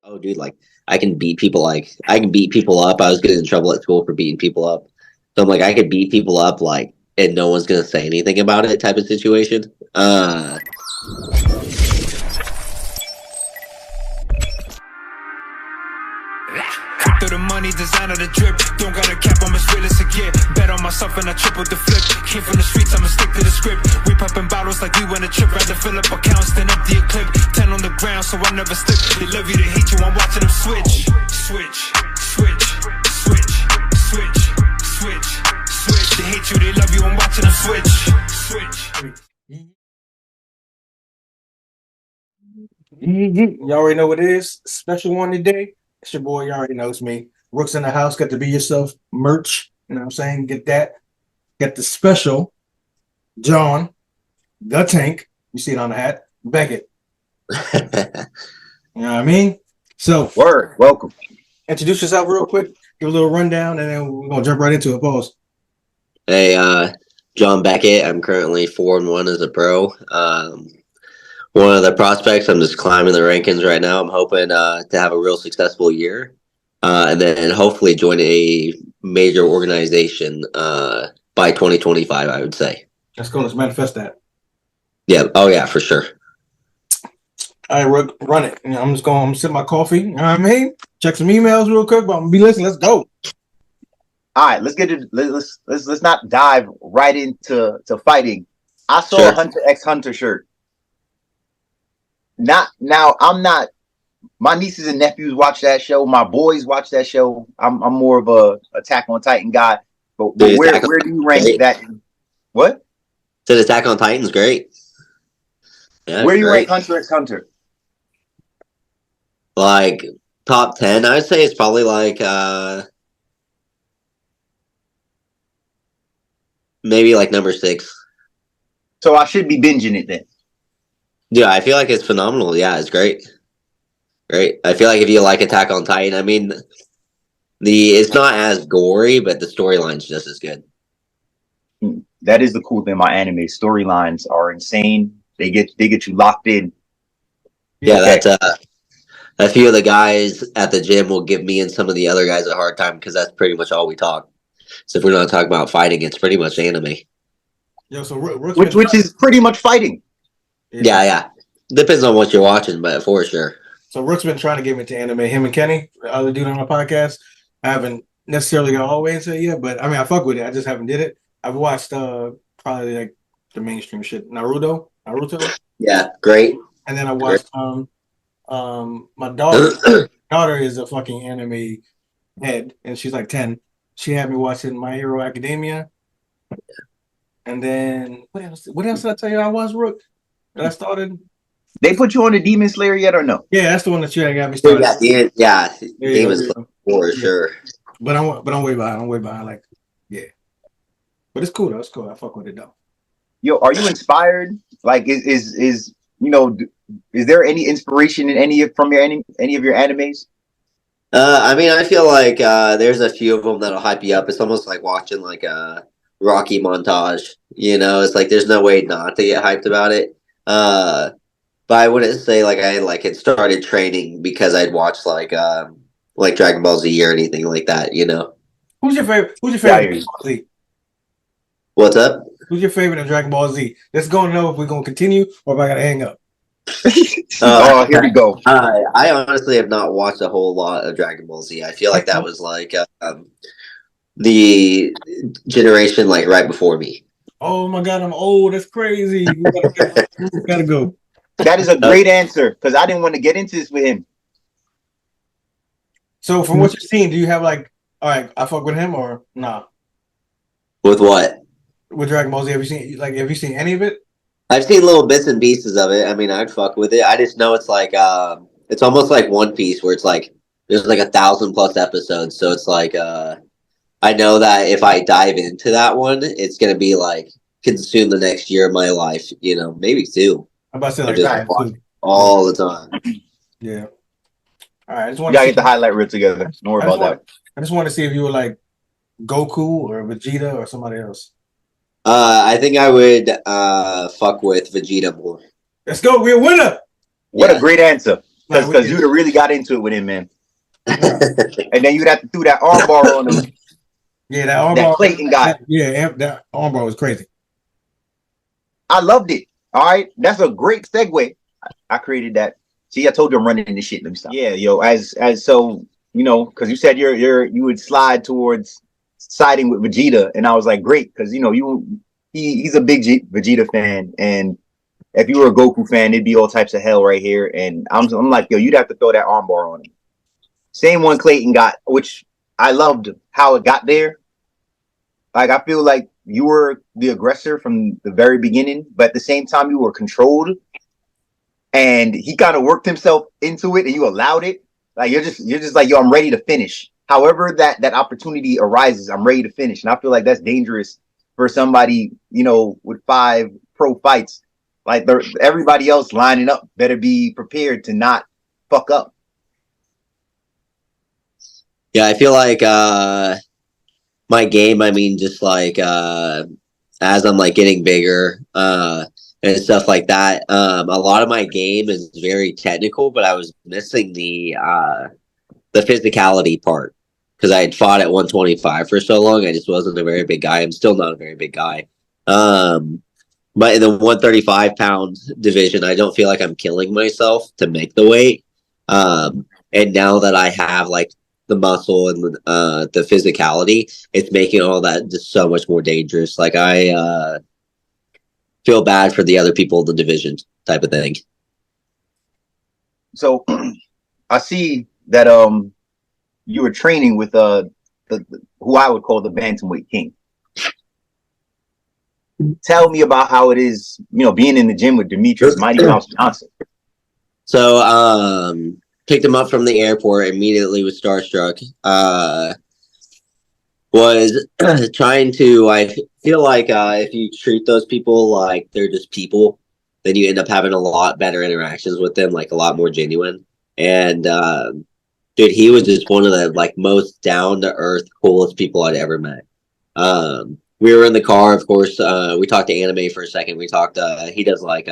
oh, dude, like I can beat people. Like I can beat people up. I was getting in trouble at school for beating people up. So I'm like, I could beat people up, like, and no one's gonna say anything about it, type of situation. Through the money, design of the drip. Don't got a cap, I'm as real as it get. Bet on myself and I tripled the flip. Came from the streets, I'ma stick to the script. We popping bottles like we went a trip. Rather fill up accounts than empty a clip. 10 on the ground, so I never slip. They love you, they hate you, I'm watching them switch. Switch, switch, switch, switch, switch, switch. They hate you, they love you, I'm watching them switch. Switch. You already know what it is. Special one today. It's your boy. You already know it's me. Rook's in the house. Got the Be Yourself merch. You know what I'm saying? Get that. Get the special John, the Tank. You see it on the hat. Beckett. You know what I mean? So, word. Welcome. Introduce yourself real quick. Give a little rundown, and then we're gonna jump right into it. Pause. Hey, John Beckett. I'm currently 4-1 as a pro. One of the prospects. I'm just climbing the rankings right now. I'm hoping to have a real successful year, and then hopefully join a major organization by 2025. I would say. Let's go. Let's manifest that. Yeah. Oh yeah, for sure. All right, Rook, run it. You know, I'm gonna sip my coffee. You know what I mean? Check some emails real quick, but I'm gonna be listening. Let's go. All right, let's get it. Let's not dive right into fighting. I saw Sure. a Hunter x Hunter shirt. Not now. I'm not. My nieces and nephews watch that show. My boys watch that show. I'm more of a Attack on Titan guy. But where do you rank that? What? Said Attack on Titan's great. Yeah, Where do you great. rank Hunter x Hunter? Like top 10, I would say it's probably like maybe like number 6. So I should be binging it then. Yeah, I feel like it's phenomenal. Yeah, it's great. Great. I feel like if you like Attack on Titan, I mean, it's not as gory, but the storyline's just as good. That is the cool thing about anime. Storylines are insane. They get you locked in. Yeah, okay. That's a few of the guys at the gym will give me and some of the other guys a hard time because that's pretty much all we talk. So if we're not talking about fighting, it's pretty much anime. Yo, so which is pretty much fighting. Yeah. Depends on what you're watching, but for sure. So Rook's been trying to get me into anime. Him and Kenny, the other dude on my podcast, I haven't necessarily got all the way into it yet, but I mean, I fuck with it. I just haven't did it. I've watched probably like the mainstream shit. Naruto. Yeah, great. And then I watched my daughter is a fucking anime head, and she's like 10. She had me watching My Hero Academia. And then what else did I tell you I watched, Rook? That I started. They put you on the Demon Slayer yet or no? Yeah, that's the one that you got me started. Yeah, Demon Slayer for sure. But I'm way behind. Like, yeah. But it's cool though. It's cool. I fuck with it though. Yo, are you inspired? Like, is there any inspiration in any of your animes? I mean, I feel like there's a few of them that'll hype you up. It's almost like watching like a Rocky montage. You know, it's like there's no way not to get hyped about it. But I wouldn't say like I had started training because I'd watched like Dragon Ball Z or anything like that. You know. Who's your favorite? Dragon Ball Z? What's up? Who's your favorite in Dragon Ball Z? Let's go know if we're gonna continue or if I gotta hang up. Here we go. I honestly have not watched a whole lot of Dragon Ball Z. I feel like that was like the generation like right before me. Oh my god, I'm old. That's crazy. We gotta go. That is a great answer because I didn't want to get into this with him. So from what you've seen, do you have like, all right, I fuck with him or nah? With what? With Dragon Ball Z, have you seen any of it? I've seen little bits and pieces of it. I mean, I'd fuck with it. I just know it's like it's almost like One Piece where it's like there's like 1,000+ episodes. So it's like I know that if I dive into that one, it's gonna be like consume the next year of my life. You know, maybe 2. I'm about to say like that all the time. Yeah. All right. I just want to get the highlight reel together. Don't worry about that. I just want to see if you were like Goku or Vegeta or somebody else. I think I would fuck with Vegeta more. Let's go. We're a winner. What a great answer. Because you'd have really got into it with him, man. Nah. And then you'd have to do that armbar on him. Yeah, that armbar. That Clayton got. That armbar was crazy. I loved it. All right, that's a great segue. I created that. See, I told you I'm running this shit. Let me stop. Yeah, yo, as so, you know, because you said you would slide towards siding with Vegeta, and I was like, great, because you know he's a big Vegeta fan, and if you were a Goku fan, it'd be all types of hell right here. And I'm like, yo, you'd have to throw that armbar on him. Same one Clayton got, which I loved how it got there. Like, I feel like you were the aggressor from the very beginning, but at the same time, you were controlled. And he kind of worked himself into it, and you allowed it. Like, you're just like, yo, I'm ready to finish. However that opportunity arises, I'm ready to finish. And I feel like that's dangerous for somebody, you know, with 5 pro fights. Like, everybody else lining up better be prepared to not fuck up. Yeah, I feel like my game, I mean, just like as I'm like getting bigger and stuff like that, a lot of my game is very technical, but I was missing the physicality part because I had fought at 125 for so long. I just wasn't a very big guy. I'm still not a very big guy. But in the 135 pound division, I don't feel like I'm killing myself to make the weight. And now that I have like the muscle and the physicality, it's making all that just so much more dangerous. Like, I feel bad for the other people in the division type of thing. So I see that you were training with the who I would call the bantamweight king. Tell me about how it is, you know, being in the gym with Demetrius Mighty Mouse Johnson. So picked him up from the airport, immediately was starstruck. Was trying to, I feel like if you treat those people like they're just people, then you end up having a lot better interactions with them, like a lot more genuine. And dude, he was just one of the like most down to earth, coolest people I'd ever met. We were in the car, of course. We talked anime for a second. We talked. He does like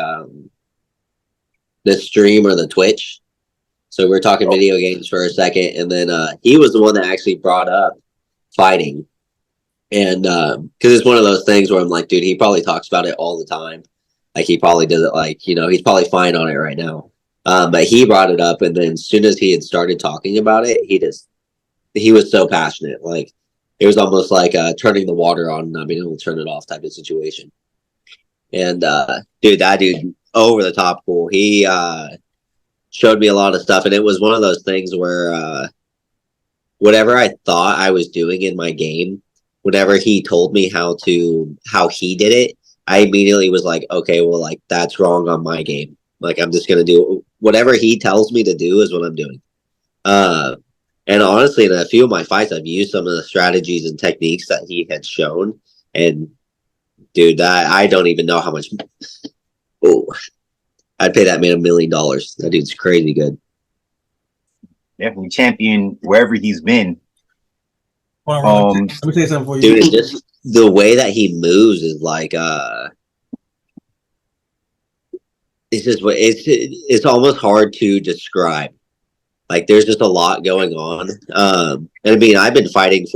the stream or the Twitch. So we were talking video games for a second, and then he was the one that actually brought up fighting, and because it's one of those things where I'm like, dude, he probably talks about it all the time. Like, he probably does it, like, you know, he's probably fine on it right now. But he brought it up, and then as soon as he had started talking about it, he was so passionate. Like, it was almost like turning the water on and not being able to turn it off type of situation. And dude, that dude, over the top cool. He showed me a lot of stuff, and it was one of those things where whatever I thought I was doing in my game, whenever he told me how he did it, I immediately was like, okay, well, like, that's wrong on my game. Like, I'm just gonna do whatever he tells me to do is what I'm doing. And honestly, in a few of my fights, I've used some of the strategies and techniques that he had shown. And dude, I don't even know how much. Oh, I'd pay that man $1 million. That dude's crazy good. Definitely champion wherever he's been. Let me say something for you, dude. Just the way that he moves is like it's just it's almost hard to describe. Like, there's just a lot going on. And I mean, I've been fighting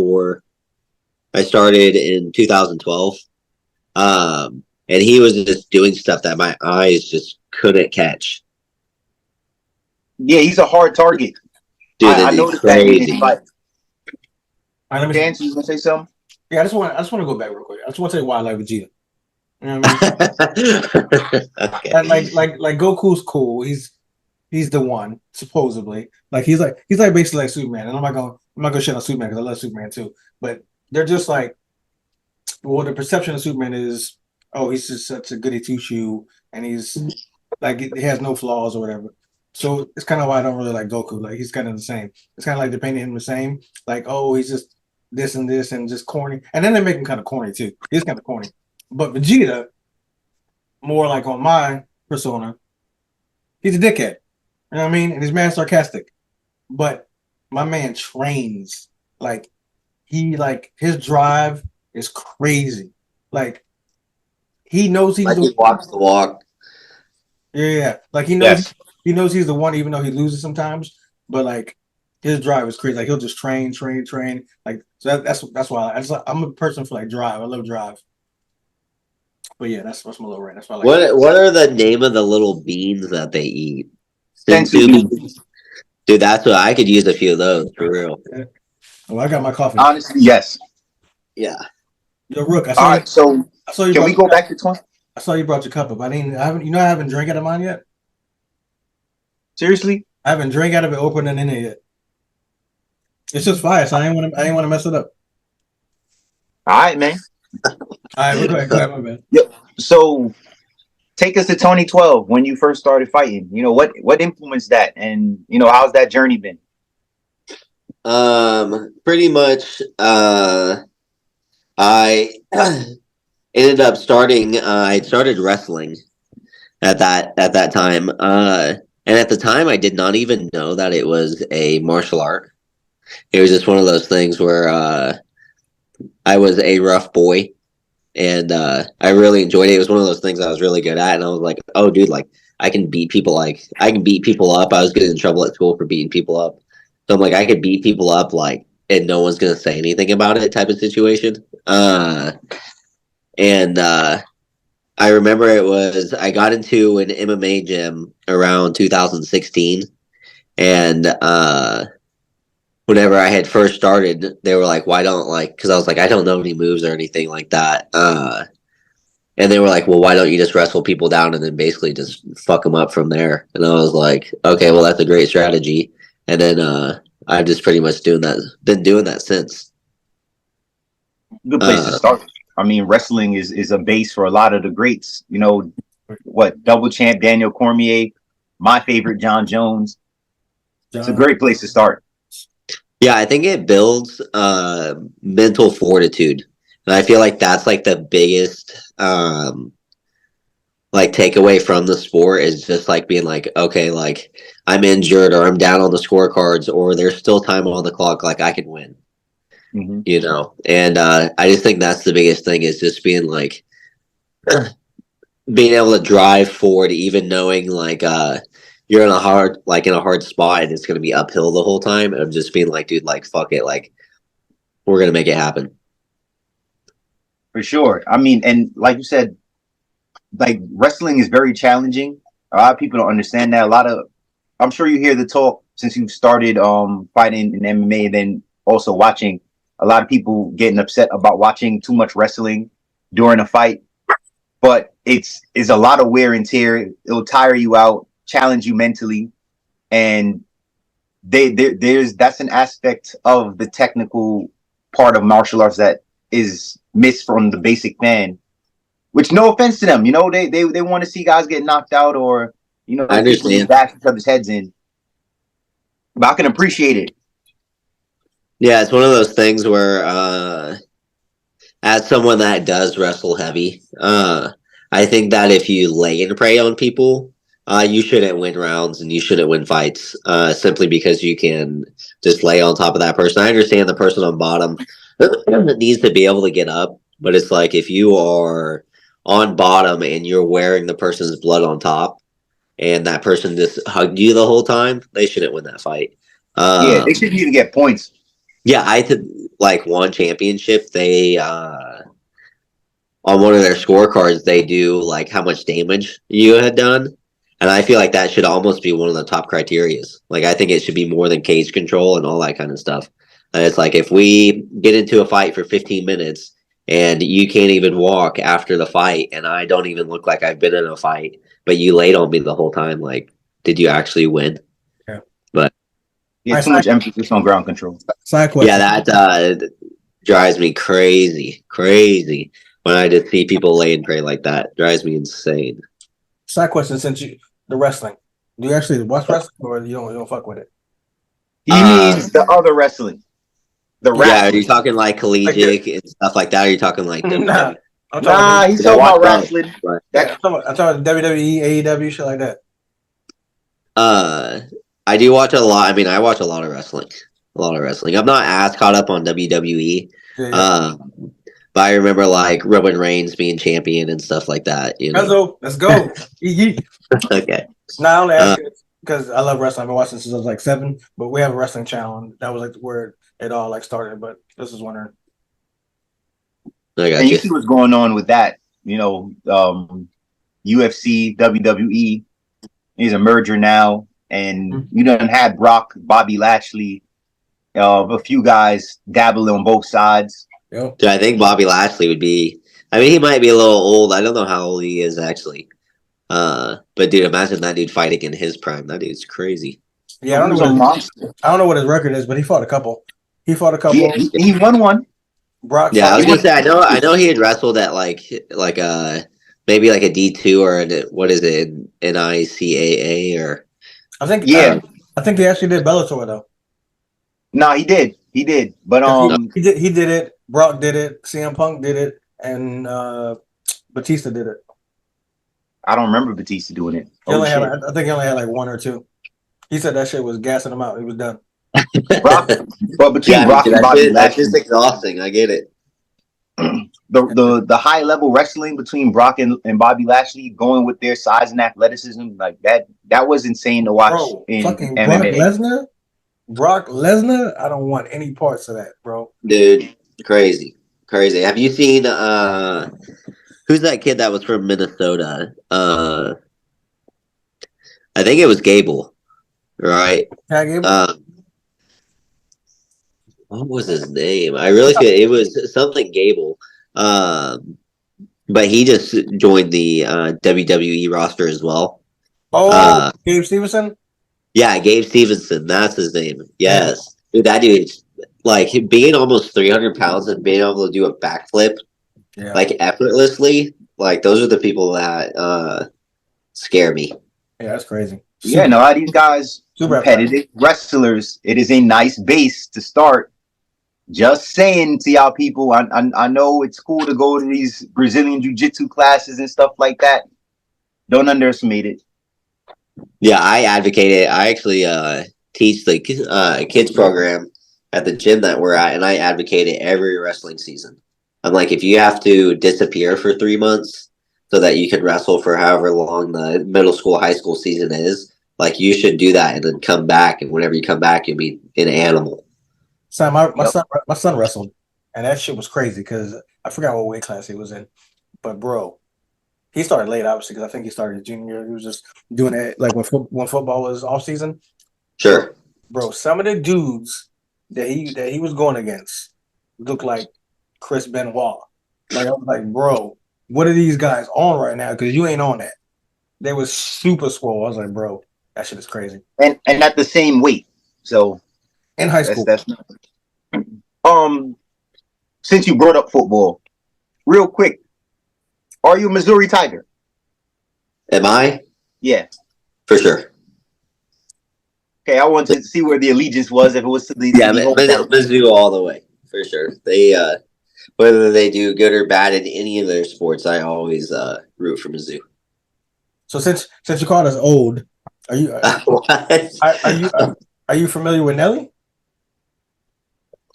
I started in 2012. And he was just doing stuff that my eyes just couldn't catch. Yeah, he's a hard target. Dude, I noticed that in his fight. All right, Dan, you gonna say something? Yeah, I just want to go back real quick. I just want to tell you why I like Vegeta. You know what I mean? Okay. Like Goku's cool. He's the one, supposedly. Like, he's basically like Superman. And I'm not gonna shit on Superman because I love Superman too. But they're just like, well, the perception of Superman is, oh, he's just such a goody two shoe, and he's like, he has no flaws or whatever. So it's kind of why I don't really like Goku. Like, he's kind of the same. It's kind of like they're painting him the same. Like, oh, he's just this and this and just corny. And then they make him kind of corny too. He's kind of corny. But Vegeta, more like on my persona, he's a dickhead. You know what I mean? And he's mad sarcastic. But my man trains. Like, his drive is crazy. Like, he knows he's like he walks the walk. Yeah. Like, he knows he knows he's the one, even though he loses sometimes. But like his drive is crazy. Like he'll just train. Like so that's why I'm a person for like drive. I love drive. But yeah, that's my little rant. That's why I like it. What are the name of the little beans that they eat? Sensu Sensu beans. beans. Dude, that's what I could use a few of those for real. Oh, I got my coffee. Honestly, yes. Yeah. Yo, Rook, All right, so I saw you. can we go back to 20? I saw you brought your cup up. I haven't. You know, I haven't drank out of mine yet. Seriously? I haven't drank out of it, opened it in it yet. It's just fire, so I ain't want to mess it up. All right, man. All right, go ahead, my bad. Yep. So take us to 2012 when you first started fighting. You know, what influenced that, and you know, how's that journey been? Pretty much. I ended up starting. I started wrestling at that time. And at the time, I did not even know that it was a martial art. It was just one of those things where I was a rough boy, and I really enjoyed it. It was one of those things I was really good at, and I was like, "Oh, dude, like I can beat people. Like I can beat people up." I was getting in trouble at school for beating people up, so I'm like, I could beat people up, like, and no one's gonna say anything about it, type of situation. And I remember I got into an MMA gym around 2016, and whenever I had first started, they were like, "Why don't like?" Because I was like, "I don't know any moves or anything like that." And they were like, "Well, why don't you just wrestle people down and then basically just fuck them up from there?" And I was like, "Okay, well, that's a great strategy." And then I've just pretty much been doing that since. Good place to start. I mean, wrestling is a base for a lot of the greats. You know, what double champ Daniel Cormier, my favorite John Jones. It's a great place to start. Yeah, I think it builds mental fortitude, and I feel like that's like the biggest like takeaway from the sport is just like being like, okay, like I'm injured or I'm down on the scorecards or there's still time on the clock, like I can win. Mm-hmm. You know, and I just think that's the biggest thing is just being like being able to drive forward, even knowing like you're in a hard spot and it's gonna be uphill the whole time, and I'm just being like, dude, like fuck it, like we're gonna make it happen. For sure. I mean, and like you said, like wrestling is very challenging. A lot of people don't understand that. I'm sure you hear the talk since you started fighting in MMA, then also watching. A lot of people getting upset about watching too much wrestling during a fight, but it's a lot of wear and tear. It'll tire you out, challenge you mentally, and that's an aspect of the technical part of martial arts that is missed from the basic fan. Which, no offense to them, you know, they want to see guys get knocked out or you know, I understand. bash each other's heads in. But I can appreciate it. Yeah, it's one of those things where as someone that does wrestle heavy, I think that if you lay and prey on people, you shouldn't win rounds and you shouldn't win fights simply because you can just lay on top of that person. I understand the person on bottom needs to be able to get up, but it's like if you are on bottom and you're wearing the person's blood on top and that person just hugged you the whole time, they shouldn't win that fight. Yeah, they shouldn't even get points. Yeah, I think like one championship, they on one of their scorecards they do like how much damage you had done, and I feel like that should almost be one of the top criterias. Like I think it should be more than cage control and all that kind of stuff. And it's like if we get into a fight for 15 minutes and you can't even walk after the fight, and I don't even look like I've been in a fight, but you laid on me the whole time, like did you actually win? Yeah. But yeah, too much emphasis on ground control. Side question. Yeah, that drives me crazy when I just see people lay and pray like that. Drives me insane. Side question: since the wrestling, do you actually watch wrestling or you don't fuck with it? He means the other wrestling. The rap. Yeah, are you talking like collegiate and stuff like that? Or are you talking like Nah, he's talking about wrestling. Right. I'm talking WWE, AEW, shit like that. I do watch a lot. I mean, I watch a lot of wrestling. I'm not as caught up on WWE. Yeah. But I remember like Roman Reigns being champion and stuff like that. You know. Let's go. Okay. Now, because I love wrestling. I've been watching since I was like 7, but we have a wrestling channel, and that was like where it all like started. But this is wondering. I got And you you. see what's going on with that. UFC, WWE is a merger now, and you done had Brock, Bobby Lashley, a few guys dabbling on both sides. Yep. Dude, I think Bobby Lashley would be. I mean, he might be a little old. I don't know how old he is actually. But dude, imagine that dude fighting in his prime. That dude's crazy. Yeah, I don't know. I don't know what his record is, but he fought a couple. He fought a couple. Yeah, he won one. Brock. Yeah, I was fought gonna say I know he had wrestled at like maybe like a D2 or what is it, NICAA or I think. Yeah. I think he actually did Bellator though. No, he did. He did. But He did it. Brock did it. CM Punk did it, and Batista did it. I don't remember Batista doing it. I think he only had like 1 or 2. He said that shit was gassing him out. He was done. Brock, but between yeah, Brock and Bobby that's Lashley, just exhausting. I get it. the high level wrestling between Brock and Bobby Lashley, going with their size and athleticism, like that was insane to watch. Bro, in fucking MMA. Brock Lesnar. I don't want any parts of that, bro. Dude, crazy. Have you seen who's that kid that was from Minnesota? I think it was Gable, right? Tag Gable? What was his name? I really feel it was something Gable. But he just joined the WWE roster as well. Oh, Gabe Stevenson? Yeah, Gabe Stevenson. That's his name. Yes. Dude, that dude's like being almost 300 pounds and being able to do a backflip like effortlessly. Like those are the people that scare me. Yeah, that's crazy. Yeah, no, all these guys, competitive wrestlers. It is a nice base to start. Just saying to y'all people, I know it's cool to go to these Brazilian jiu-jitsu classes and stuff like that. Don't underestimate it. Yeah, I advocate it. I actually teach the kids program at the gym that we're at, and I advocate it every wrestling season. I'm like, if you have to disappear for 3 months so that you can wrestle for however long the middle school, high school season is, like you should do that and then come back. And whenever you come back, you'll be an animal. So my son wrestled, and that shit was crazy because I forgot what weight class he was in, but bro, he started late obviously because I think he started his junior year. He was just doing it like when football was off season. Sure, bro. Some of the dudes that he was going against looked like Chris Benoit. Like I was like, bro, what are these guys on right now? Because you ain't on that. They was super swole. I was like, bro, that shit is crazy. And at the same weight, so. In high school. Since you brought up football, real quick, are you a Missouri Tiger? Am I? Yeah. For sure. Okay, I wanted to see where the allegiance was, if it was to the Mizzou all the way, for sure. They whether they do good or bad in any of their sports, I always root for Mizzou. So since you called us old, are you are you familiar with Nelly?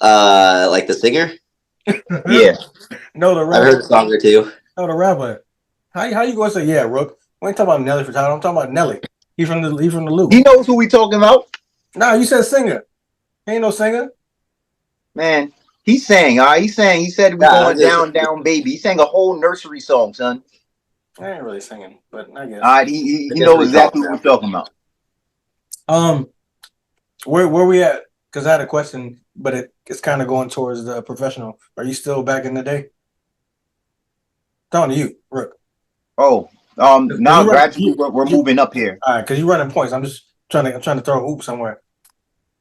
Like the singer? Yeah. No, the rapper. I've heard a song or two. No, the rapper. How you gonna say Rook? We ain't talking about Nelly for time. I'm talking about Nelly. He from the loop. He knows who we talking about. Nah, you said singer. He ain't no singer. Man, he sang. He sang. He said we going down, baby. He sang a whole nursery song, son. I ain't really singing, but I guess. He knows exactly what we're talking about. Where we at? Because I had a question, but it's kind of going towards the professional. Are you still back in the day? Talking to you, Rook. Oh, now gradually we're moving up here. All right, because you're running points. I'm trying to throw a hoop somewhere.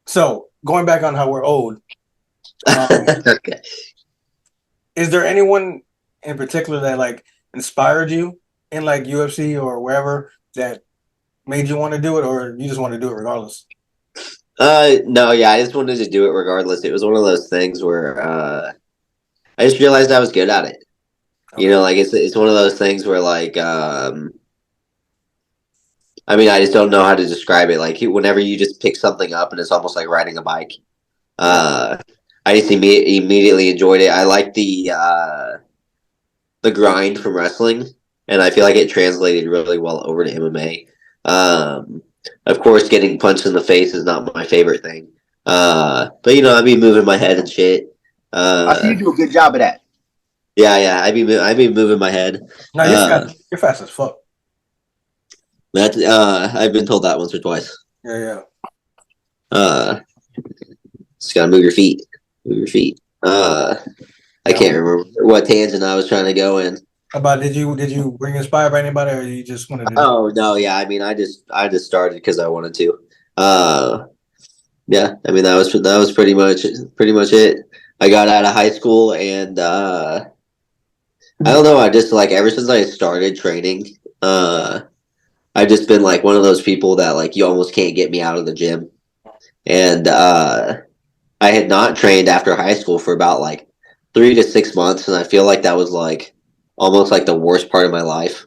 So going back on how we're old. Okay. Is there anyone in particular that like inspired you in like UFC or wherever that made you want to do it, or you just want to do it regardless? No, yeah, I just wanted to do it regardless. It was one of those things where I just realized I was good at it. Okay. You know, like it's one of those things where like I mean, I just don't know how to describe it. Like whenever you just pick something up and it's almost like riding a bike. I just immediately enjoyed it. I like the grind from wrestling, and I feel like it translated really well over to MMA. of course, getting punched in the face is not my favorite thing. But I be moving my head and shit. I see you do a good job of that. Yeah, I be moving my head. No, you're fast. You're fast as fuck. That I've been told that once or twice. Yeah. Just gotta move your feet. Move your feet. I can't remember what tangent I was trying to go in. About did you bring inspired by anybody, or you just wanted to? Oh no, yeah. I mean, I just started because I wanted to. Yeah. I mean, that was pretty much it. I got out of high school, and I don't know. I just like ever since I started training, I've just been like one of those people that like you almost can't get me out of the gym, and I had not trained after high school for about like 3 to 6 months, and I feel like that was like almost like the worst part of my life.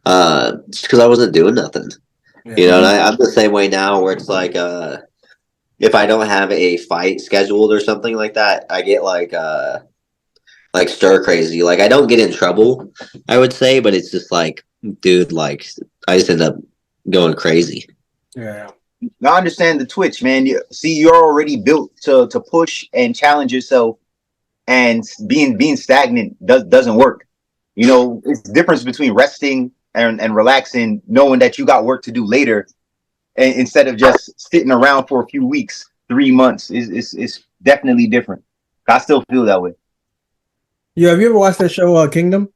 Just because I wasn't doing nothing, Yeah. And I'm the same way now, where it's like, if I don't have a fight scheduled or something like that, I get like stir crazy. Like I don't get in trouble, I would say, but it's just like, dude, like I just end up going crazy. Yeah. Now I understand the twitch, man. You're already built to push and challenge yourself, and being stagnant doesn't work. It's the difference between resting and relaxing, knowing that you got work to do later, and instead of just sitting around for a few weeks, 3 months is definitely different. I still feel that way. Yeah, have you ever watched that show Kingdom?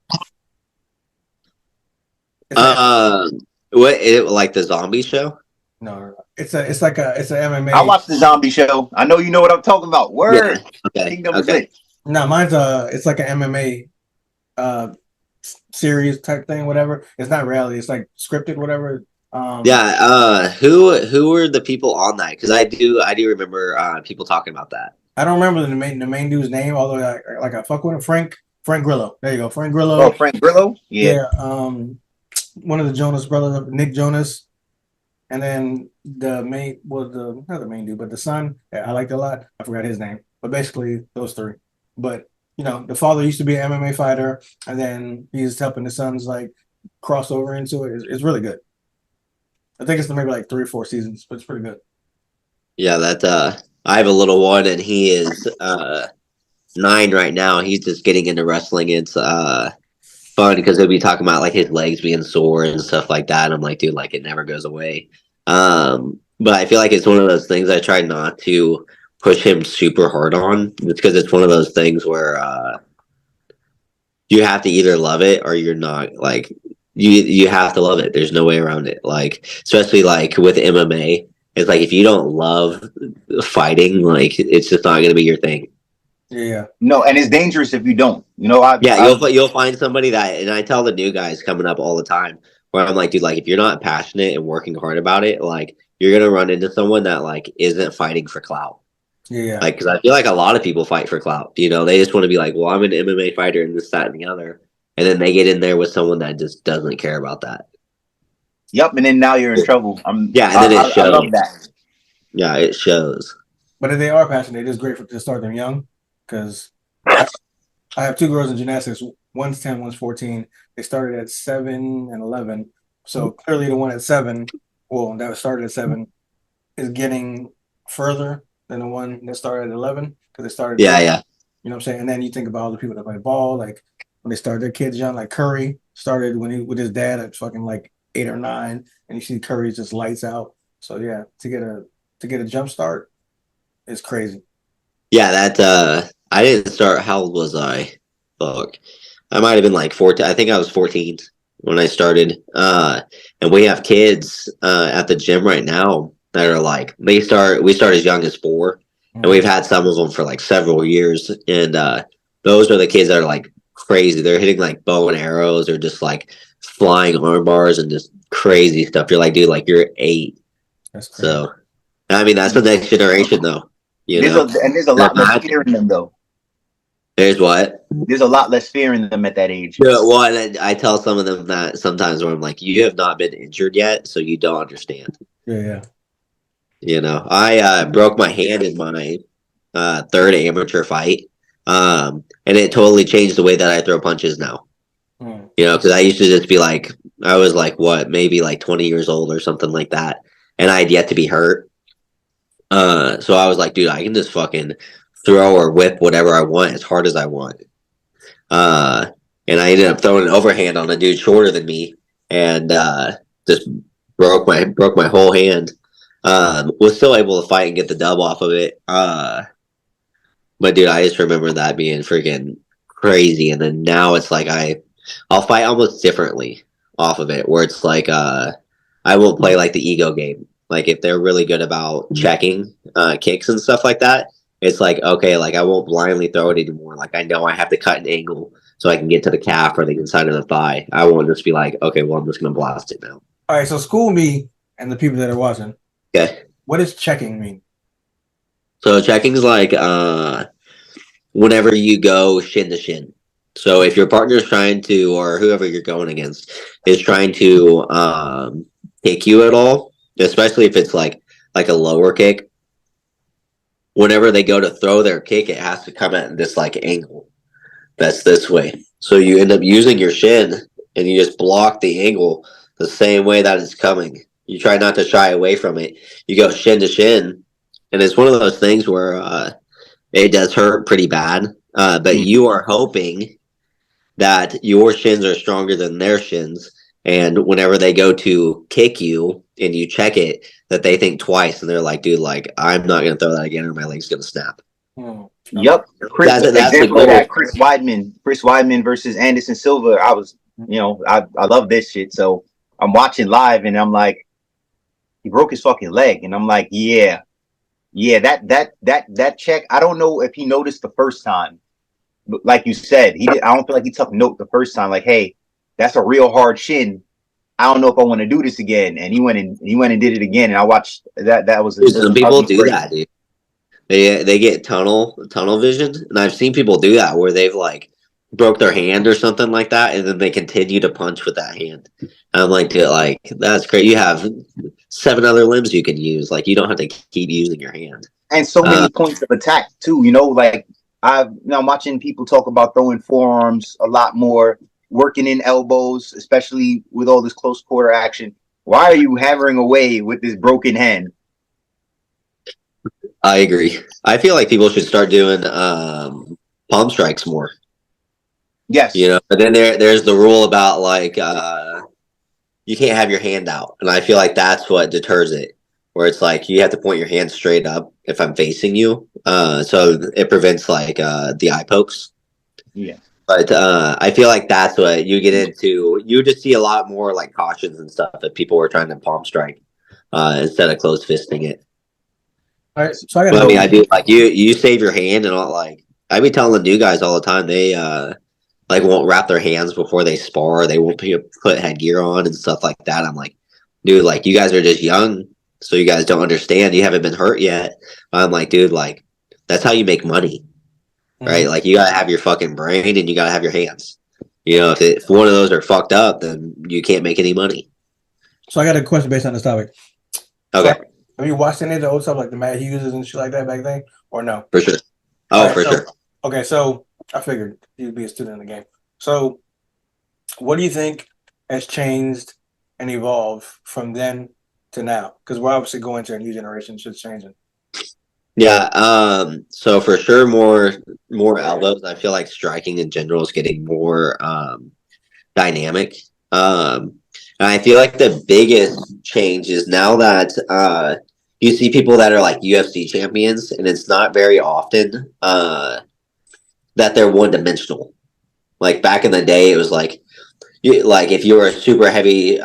Like the zombie show? No, it's an MMA. I watched the zombie show. I know you know what I'm talking about. Word. Yeah. Okay. Kingdom is Okay. lit. No, mine's it's like an MMA series type thing, whatever. It's not reality. It's like scripted, whatever. Yeah. Who were the people on that? Because I do remember people talking about that. I don't remember the main dude's name, although I fuck with him. Frank Grillo. There you go, Frank Grillo. Oh, Frank Grillo. Yeah. One of the Jonas brothers, Nick Jonas, and then the main was the not the main dude, but the son. I liked a lot. I forgot his name, but basically those three. But the father used to be an MMA fighter, and then he's helping the sons like cross over into it. It's really good. I think it's maybe like 3 or 4 seasons, but it's pretty good. Yeah, that I have a little one, and he is 9 right now. He's just getting into wrestling. It's fun because he'll be talking about like his legs being sore and stuff like that. And I'm like, dude, like it never goes away. But I feel like it's one of those things I try not to push him super hard on. It's because it's one of those things where you have to either love it or you're not. Like you have to love it. There's no way around it. Like especially like with MMA, it's like if you don't love fighting, like it's just not going to be your thing. Yeah. No, and it's dangerous if you don't. You'll find somebody that, and I tell the new guys coming up all the time, where I'm like, dude, like if you're not passionate and working hard about it, like you're gonna run into someone that like isn't fighting for clout. Yeah. Like, because I feel like a lot of people fight for clout. They just want to be like, well, I'm an MMA fighter and this, that, and the other, and then they get in there with someone that just doesn't care about that. Yep, and then now you're in trouble. And then it shows. I love that. Yeah, it shows. But if they are passionate, it is great to start them young. Because I have 2 girls in gymnastics. One's 10, one's 14. They started at 7 and 11. So clearly the one at 7, that started at 7, is getting further than the one that started at 11. Because they started. Yeah. You know what I'm saying? And then you think about all the people that play ball, like when they started their kids young, like Curry started with his dad at fucking like 8 or 9. And you see Curry's just lights out. So yeah, to get a jump start is crazy. Yeah, that I didn't start. How old was I? Fuck, I might have been like 14. I think I was 14 when I started. And we have kids at the gym right now that are like we start as young as 4, and we've had some of them for like several years. And those are the kids that are like crazy. They're hitting like bow and arrows, or just like flying arm bars and just crazy stuff. You're like, dude, like you're 8. That's crazy. So, I mean, that's the next generation, though. There's a lot less fear in them, though. There's what? There's a lot less fear in them at that age. Yeah, well, I tell some of them that sometimes where I'm like, you have not been injured yet, so you don't understand. Yeah. I broke my hand in my 3rd amateur fight, and it totally changed the way that I throw punches now. Because I used to just be like, I was like, maybe like 20 years old or something like that. and I had yet to be hurt. So I was like, dude, I can just fucking throw or whip whatever I want as hard as I want. And I ended up throwing an overhand on a dude shorter than me, and just broke my whole hand. Was still able to fight and get the dub off of it. But dude, I just remember that being freaking crazy. And then now it's like I'll fight almost differently off of it, where it's like I won't play like the ego game. Like if they're really good about checking kicks and stuff like that, it's like okay, like I won't blindly throw it anymore. Like I know I have to cut an angle so I can get to the calf or the inside of the thigh. I won't just be like, okay, well I'm just gonna blast it now. All right, so school me and the people that are watching. Okay. What does checking mean? So checking is like whenever you go shin to shin. So if your partner is trying to, or whoever you're going against is trying to kick you at all, especially if it's like a lower kick, whenever they go to throw their kick, it has to come at this like angle that's this way. So you end up using your shin and you just block the angle the same way that it's coming. You try not to shy away from it. You go shin to shin, and it's one of those things where it does hurt pretty bad. But you are hoping that your shins are stronger than their shins, and whenever they go to kick you and you check it, that they think twice and they're like, dude, like I'm not gonna throw that again or my leg's gonna snap. Yep. That's example of that Chris Weidman versus Anderson Silva. I was, I love this shit. So I'm watching live and I'm like, he broke his fucking leg, and I'm like, yeah, that check. I don't know if he noticed the first time, but like you said, he did. I don't feel like he took note the first time. Like, hey, that's a real hard shin. I don't know if I want to do this again. And he went and did it again. And I watched that. That was some people do that, dude. They get tunnel vision, and I've seen people do that where they've like broke their hand or something like that, and then they continue to punch with that hand. And I'm like, dude, like that's great. You have 7 other limbs you can use. Like you don't have to keep using your hand. And so many points of attack too. Like I'm watching people talk about throwing forearms a lot more, working in elbows, especially with all this close quarter action. Why are you hammering away with this broken hand? I agree. I feel like people should start doing palm strikes more. Yes. But then there's the rule about like you can't have your hand out. And I feel like that's what deters it. Where it's like you have to point your hand straight up if I'm facing you. So it prevents like the eye pokes. Yeah. But I feel like that's what you get into. You just see a lot more like cautions and stuff if people were trying to palm strike instead of close fisting it. All right, so I do like you save your hand and all. Like I be telling the new guys all the time, they like won't wrap their hands before they spar. They won't put headgear on and stuff like that. I'm like, dude, like you guys are just young, so you guys don't understand. You haven't been hurt yet. I'm like, dude, like that's how you make money, right? Like you gotta have your fucking brain and you gotta have your hands. If one of those are fucked up, then you can't make any money. So I got a question based on this topic. Okay. So, have you watched any of the old stuff like the Matt Hughes and shit like that back then, or no? For sure. Sure. Okay, so I figured you'd be a student in the game. So, what do you think has changed and evolved from then to now? Because we're obviously going to a new generation, shit's changing. Yeah. So for sure, more elbows. I feel like striking in general is getting more dynamic. And I feel like the biggest change is now that you see people that are like UFC champions, and it's not very often that they're one-dimensional. Like back in the day, it was like if you were a super heavy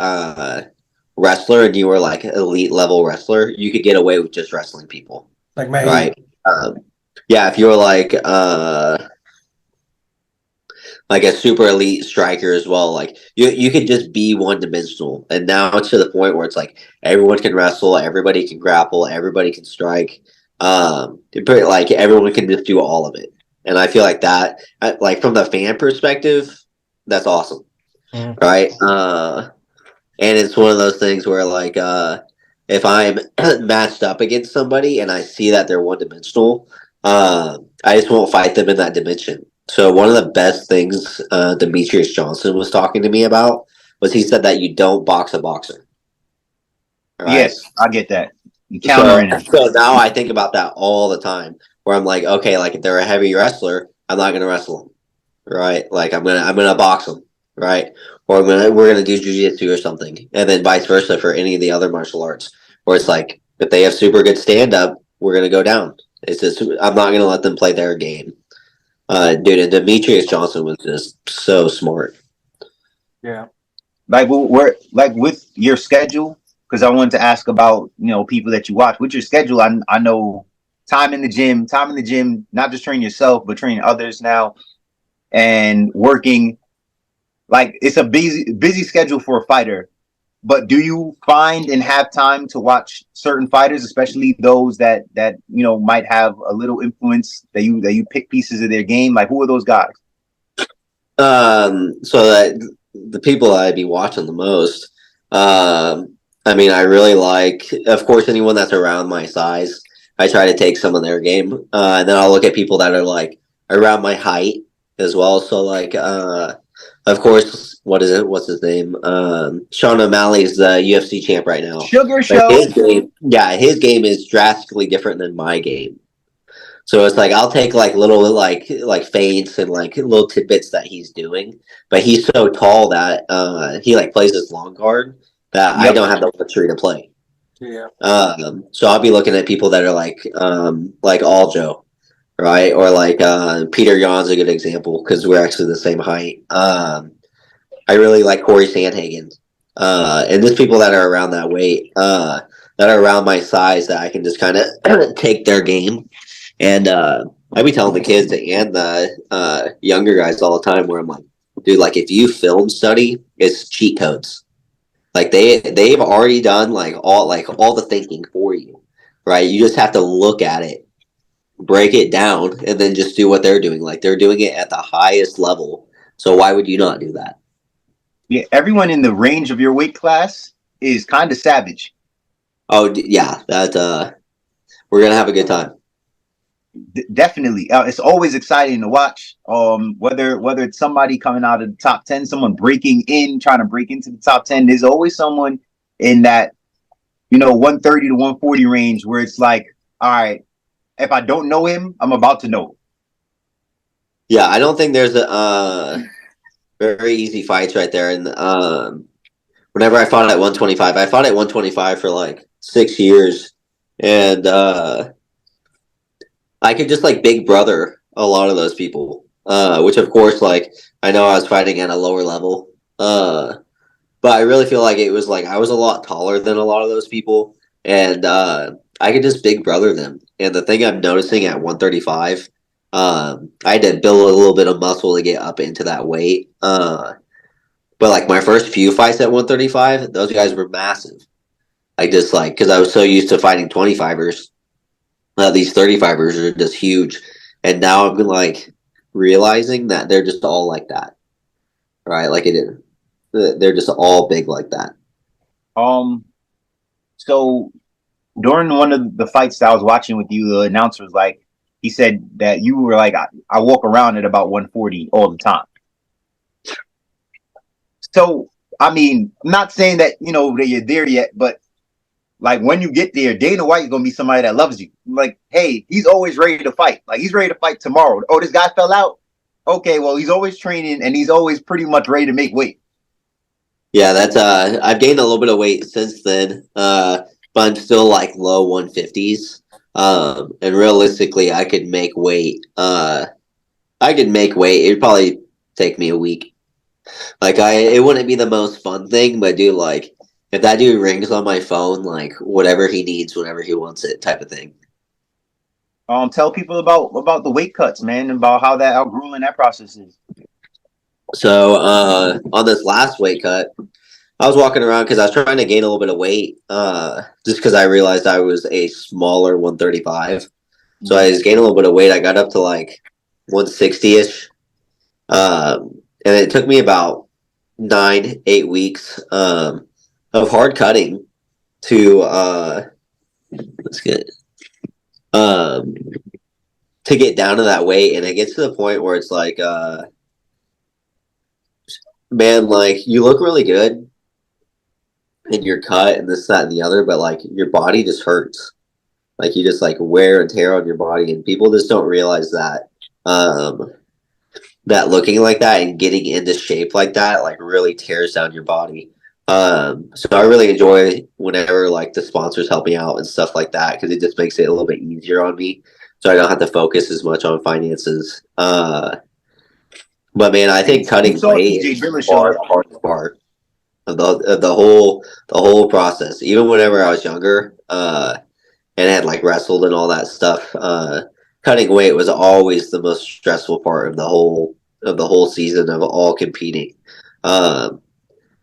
wrestler and you were like elite level wrestler, you could get away with just wrestling people. Like Matt, right? Yeah, if you were like a super elite striker as well, like you could just be one-dimensional. And now it's to the point where it's like everyone can wrestle, everybody can grapple, everybody can strike. Like everyone can just do all of it. And I feel like that, like from the fan perspective, that's awesome, right? And it's one of those things where like if I'm matched up against somebody and I see that they're one-dimensional, I just won't fight them in that dimension. So one of the best things Demetrius Johnson was talking to me about was he said that you don't box a boxer, right? Yes, I get that. You So, countering it. so now I think about that all the time. Where I'm like, okay, like if they're a heavy wrestler, I'm not gonna wrestle them, right? Like I'm gonna box them, right? Or we're gonna do jujitsu or something, and then vice versa for any of the other martial arts. Where it's like if they have super good stand up, we're gonna go down. It's just I'm not gonna let them play their game. Dude, and Demetrius Johnson was just so smart. Yeah. Like we're like with your schedule, because I wanted to ask about people that you watch. With your schedule, I know time in the gym, not just training yourself but training others now, and working. Like it's a busy schedule for a fighter. But do you find and have time to watch certain fighters, especially those that might have a little influence that you pick pieces of their game? Like who are those guys? So that the people I'd be watching the most, I mean, I really like, of course, anyone that's around my size. I try to take some of their game, and then I'll look at people that are like around my height as well. So, like, of course, what is it? What's his name? Sean O'Malley's the UFC champ right now. Sugar But Show. his game, yeah, his game is drastically different than my game. So it's like I'll take like little like feints and like little tidbits that he's doing, but he's so tall that he like plays this long guard that I Yep. don't have the luxury to play. Yeah. So I'll be looking at people that are like Aljo, right, or like Peter Yan's a good example because we're actually the same height. I really like Corey Sandhagen, and there's people that are around that weight, that are around my size that I can just kind of take their game. And I be telling the kids and the younger guys all the time where I'm like, dude, like if you film study, it's cheat codes. Like they've already done like all the thinking for you, right? You just have to look at it, break it down, and then just do what they're doing. Like they're doing it at the highest level. So why would you not do that? Yeah, everyone in the range of your weight class is kind of savage. Oh yeah, that we're gonna have a good time. Definitely, it's always exciting to watch. Whether it's somebody coming out of the top 10, someone trying to break into the top 10. There's always someone in that 130 to 140 range where it's like, all right, if I don't know him, I'm about to know. Yeah, I don't think there's a very easy fights right there. And whenever I fought at 125, I fought at 125 for like 6 years, and I could just like big brother a lot of those people. Which of course, like I know I was fighting at a lower level, but I really feel like it was like I was a lot taller than a lot of those people, and I could just big brother them. And the thing I'm noticing at 135, I had to build a little bit of muscle to get up into that weight. But like my first few fights at 135, those guys were massive. I just like because I was so used to fighting 25ers. These 35ers are just huge, and now I'm like realizing that they're just all like that, right? Like it is, they're just all big like that. So during one of the fights that I was watching with you, the announcer was like, he said that you were like, I walk around at about 140 all the time. So, I mean, I'm not saying that, that you're there yet, but like when you get there, Dana White is going to be somebody that loves you. Like, hey, he's always ready to fight. Like, he's ready to fight tomorrow. Oh, this guy fell out? Okay, well, he's always training and he's always pretty much ready to make weight. Yeah, that's I've gained a little bit of weight since then, but I'm still like low 150s. And realistically, I could make weight. I could make weight. It'd probably take me a week. Like it wouldn't be the most fun thing, but dude, like if that dude rings on my phone, like whatever he needs, whenever he wants it, type of thing. Tell people about the weight cuts, man, and about how grueling that process is. So on this last weight cut, I was walking around because I was trying to gain a little bit of weight, just because I realized I was a smaller 135. So I just gained a little bit of weight. I got up to like 160 ish, and it took me about 8 weeks of hard cutting to let's get to get down to that weight, and it gets to the point where it's like, man, like you look really good, and you're cut and this, that, and the other, but like your body just hurts. Like you just like wear and tear on your body, and people just don't realize that. That looking like that and getting into shape like that like really tears down your body. So I really enjoy whenever like the sponsors help me out and stuff like that because it just makes it a little bit easier on me, so I don't have to focus as much on finances. But man, I think You cutting saw weight TJ is Dillashaw. the hardest part of the whole process. Even whenever I was younger, and had like wrestled and all that stuff, cutting weight was always the most stressful part of the whole season of all competing. Um,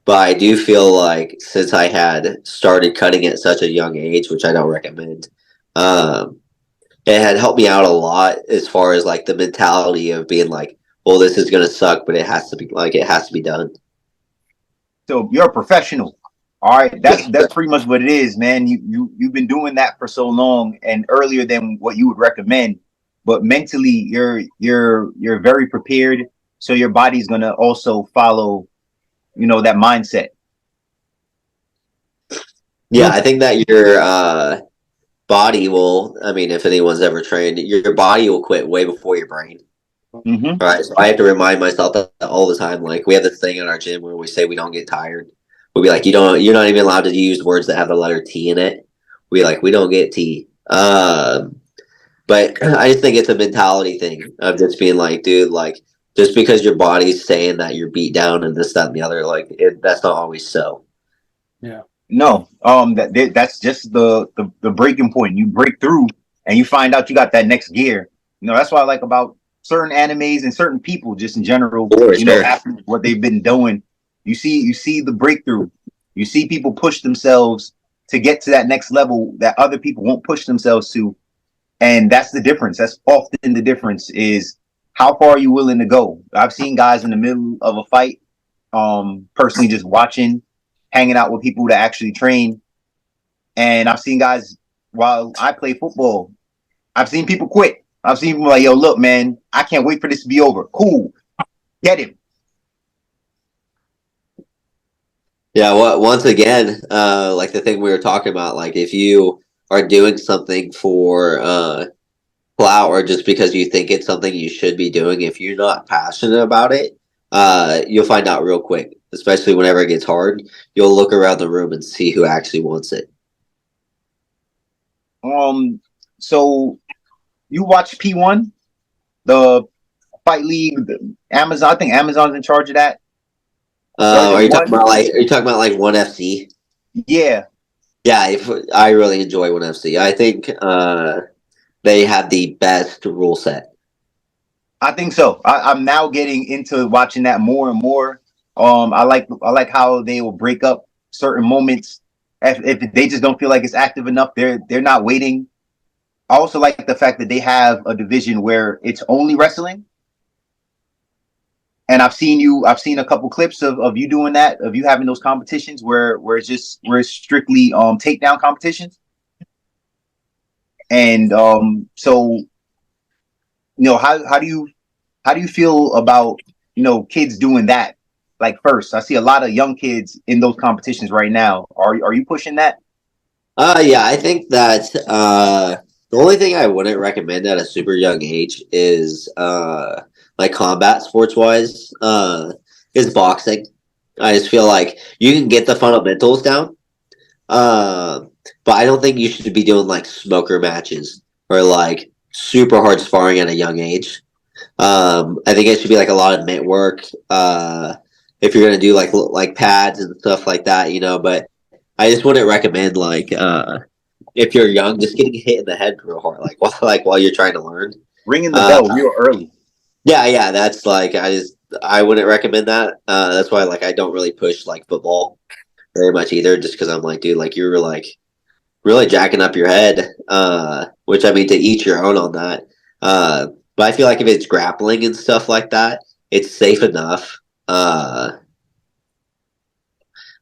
but I do feel like since I had started cutting at such a young age, which I don't recommend, um, it had helped me out a lot as far as like the mentality of being like, well, this is gonna suck, but it has to be done. So you're a professional. All right, that's pretty much what it is, man. You've been doing that for so long and earlier than what you would recommend. But mentally, you're very prepared. So your body's gonna also follow, that mindset. Yeah, I think that your body will. I mean, if anyone's ever trained, your body will quit way before your brain. Mm-hmm. Right. So I have to remind myself that all the time. Like we have this thing in our gym where we say we don't get tired. We'll be like, you're not even allowed to use words that have the letter T in it. We don't get T. But I just think it's a mentality thing of just being like, dude, like just because your body's saying that you're beat down and this, that, and the other, like that's not always so. Yeah. No, that's just the breaking point. You break through and you find out you got that next gear. That's what I like about certain animes and certain people just in general. For sure. After what they've been doing, you see the breakthrough. You see people push themselves to get to that next level that other people won't push themselves to, and that's the difference. That's often the difference is how far are you willing to go. I've seen guys in the middle of a fight, personally just watching, hanging out with people that actually train. And I've seen guys while I play football, I've seen people quit. I've seen people like, yo, look, man, I can't wait for this to be over. Cool. Get him. Yeah. Once again, like the thing we were talking about, like if you are doing something for clout or just because you think it's something you should be doing, if you're not passionate about it, you'll find out real quick. Especially whenever it gets hard, you'll look around the room and see who actually wants it. So you watch P1, the fight league, the Amazon. I think Amazon's in charge of that. Are you talking about like One FC? Yeah. Yeah, I really enjoy One FC. I think they have the best rule set. I think so. I'm now getting into watching that more and more. I like how they will break up certain moments if they just don't feel like it's active enough. They're not waiting. I also like the fact that they have a division where it's only wrestling. And I've seen a couple clips of you doing that, of you having those competitions where it's strictly takedown competitions. And so how do you feel about kids doing that? Like first, I see a lot of young kids in those competitions right now. Are you pushing that? Yeah, I think that the only thing I wouldn't recommend at a super young age is like combat sports wise is boxing. I just feel like you can get the fundamentals down, but I don't think you should be doing like smoker matches or like super hard sparring at a young age. I think it should be like a lot of mitt work. If you're gonna do like pads and stuff like that, but I just wouldn't recommend like if you're young, just getting hit in the head real hard, while you're trying to learn. Ringing the bell real early. Yeah, that's like I wouldn't recommend that. That's why like I don't really push like football very much either, just because I'm like, dude, like you're like really jacking up your head. Which I mean, to each your own on that. But I feel like if it's grappling and stuff like that, it's safe enough. That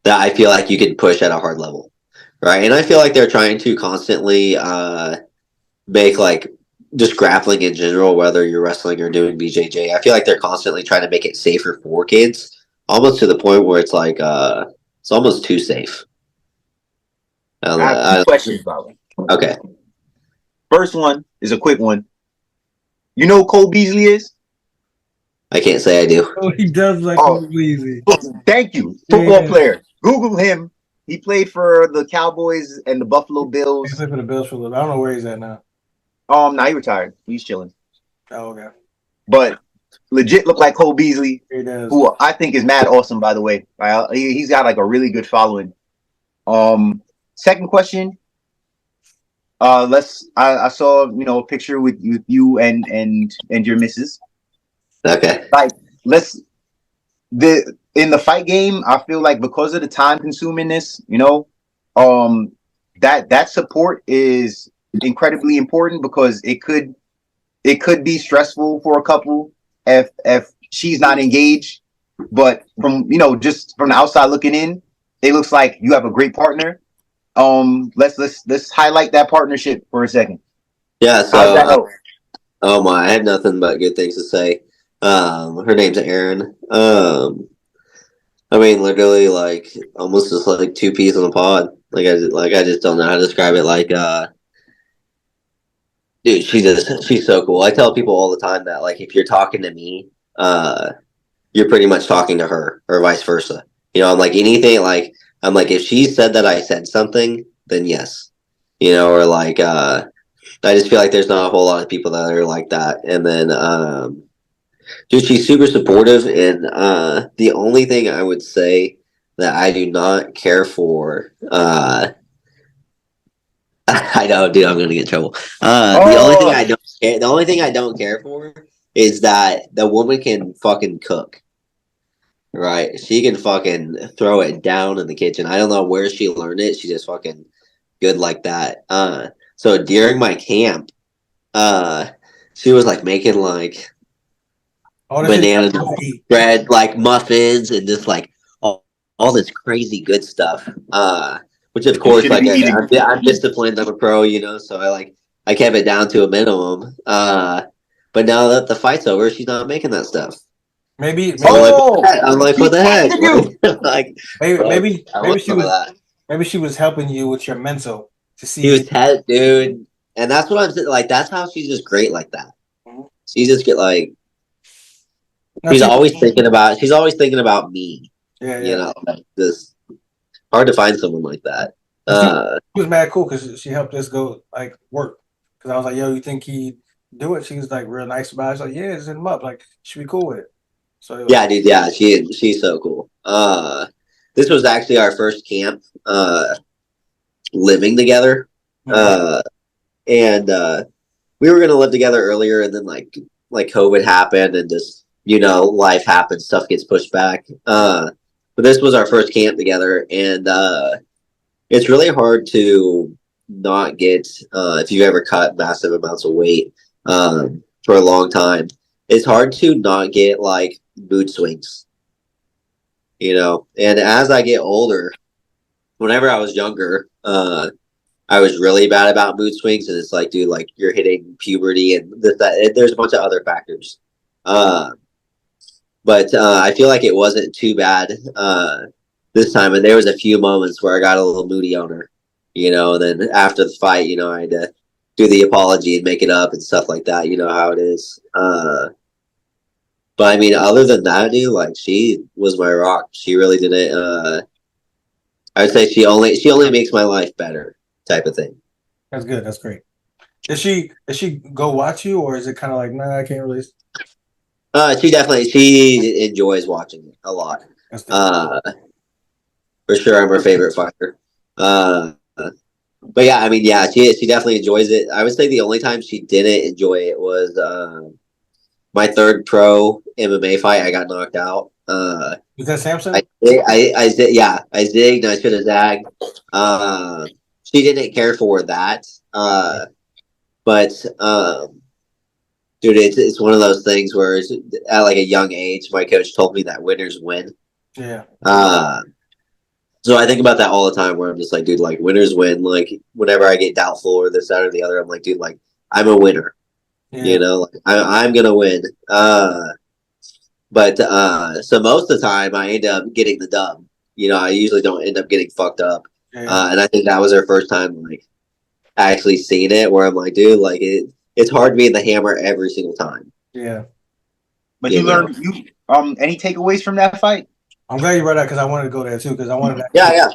I feel like you can push at a hard level, right? And I feel like they're trying to constantly make like just grappling in general, whether you're wrestling or doing BJJ. I feel like they're constantly trying to make it safer for kids, almost to the point where it's like it's almost too safe. I have two questions, by the way. Okay. First one is a quick one. You know who Cole Beasley is? I can't say I do. Oh, he does like Oh, easy. thank you. Football player. Google him. He played for the Cowboys and the Buffalo Bills. He played for the Bills for a little bit. I don't know where he's at now. Now he retired. He's chilling. Oh, okay. But legit look like Cole Beasley, He does. who I think is mad awesome, by the way. He's got like a really good following. Second question. I saw a picture with you and your missus. Okay. Like in the fight game, I feel like because of the time consumingness, that support is incredibly important because it could be stressful for a couple if she's not engaged. But from just from the outside looking in, it looks like you have a great partner. Let's highlight that partnership for a second. Yeah. So, oh my, I had nothing but good things to say. Her name's Erin. I mean, literally, like almost just like two peas in a pod. Like I just don't know how to describe it. Like, dude, she's so cool. I tell people all the time that like if you're talking to me, you're pretty much talking to her, or vice versa. I'm like anything. Like I'm like if she said that I said something, then yes. Or like I just feel like there's not a whole lot of people that are like that. And then dude, she's super supportive, and the only thing I would say that I do not care for, I know, dude, I'm gonna get in trouble. The only thing I don't care for is that the woman can fucking cook. Right, she can fucking throw it down in the kitchen. I don't know where she learned it. She just fucking good like that. So during my camp, she was like making like banana bread, like muffins, and just like all this crazy good stuff. Which of course, like I'm disciplined. I'm a pro, so I kept it down to a minimum. But now that the fight's over, she's not making that stuff. Maybe. So I'm like, what the heck? Like, maybe she was helping you with your mental to see. She was dude, and that's what I'm saying. Like, that's how she's just great like that. Mm-hmm. She just get like. She's always thinking about me. Yeah. Like this. Hard to find someone like that. She was mad cool because she helped us go like work. Because I was like, "Yo, you think he'd do it?" She was like real nice about it. I was like, "Yeah, just hit him up. Like, she be cool with it." So yeah, dude. Yeah, she's so cool. This was actually our first camp living together. And we were gonna live together earlier, and then like COVID happened, and just life happens, stuff gets pushed back. But this was our first camp together, and it's really hard to not get if you've ever cut massive amounts of weight for a long time. It's hard to not get like mood swings, And as I get older, whenever I was younger, I was really bad about mood swings, and it's like, dude, like you're hitting puberty, and there's a bunch of other factors. But I feel like it wasn't too bad this time, and there was a few moments where I got a little moody on her, and then after the fight, I had to do the apology and make it up and stuff like that. You know how it is. But I mean, other than that, dude, like she was my rock. She really did it. I would say she only makes my life better, type of thing. That's good. That's great. Does she go watch you, or is it kind of like, nah, I can't really? She enjoys watching it a lot. For sure, I'm her favorite fighter. But yeah, I mean, yeah, she definitely enjoys it. I would say the only time she didn't enjoy it was my third pro MMA fight. I got knocked out. Was that Samson? I zigged. I should have zagged. She didn't care for that. But dude, it's one of those things where at like a young age, my coach told me that winners win. Yeah. So I think about that all the time, where I'm just like, dude, like winners win. Like whenever I get doubtful or this, that, or the other, I'm like, dude, like I'm a winner. Yeah. Like, I'm gonna win. But so most of the time, I end up getting the dub. I usually don't end up getting fucked up. Yeah. And I think that was their first time like actually seeing it. Where I'm like, dude, like it's hard being the hammer every single time. Yeah. But You you know? learned any takeaways from that fight? I'm glad you brought that because I wanted to go there too because I wanted to Yeah, yeah.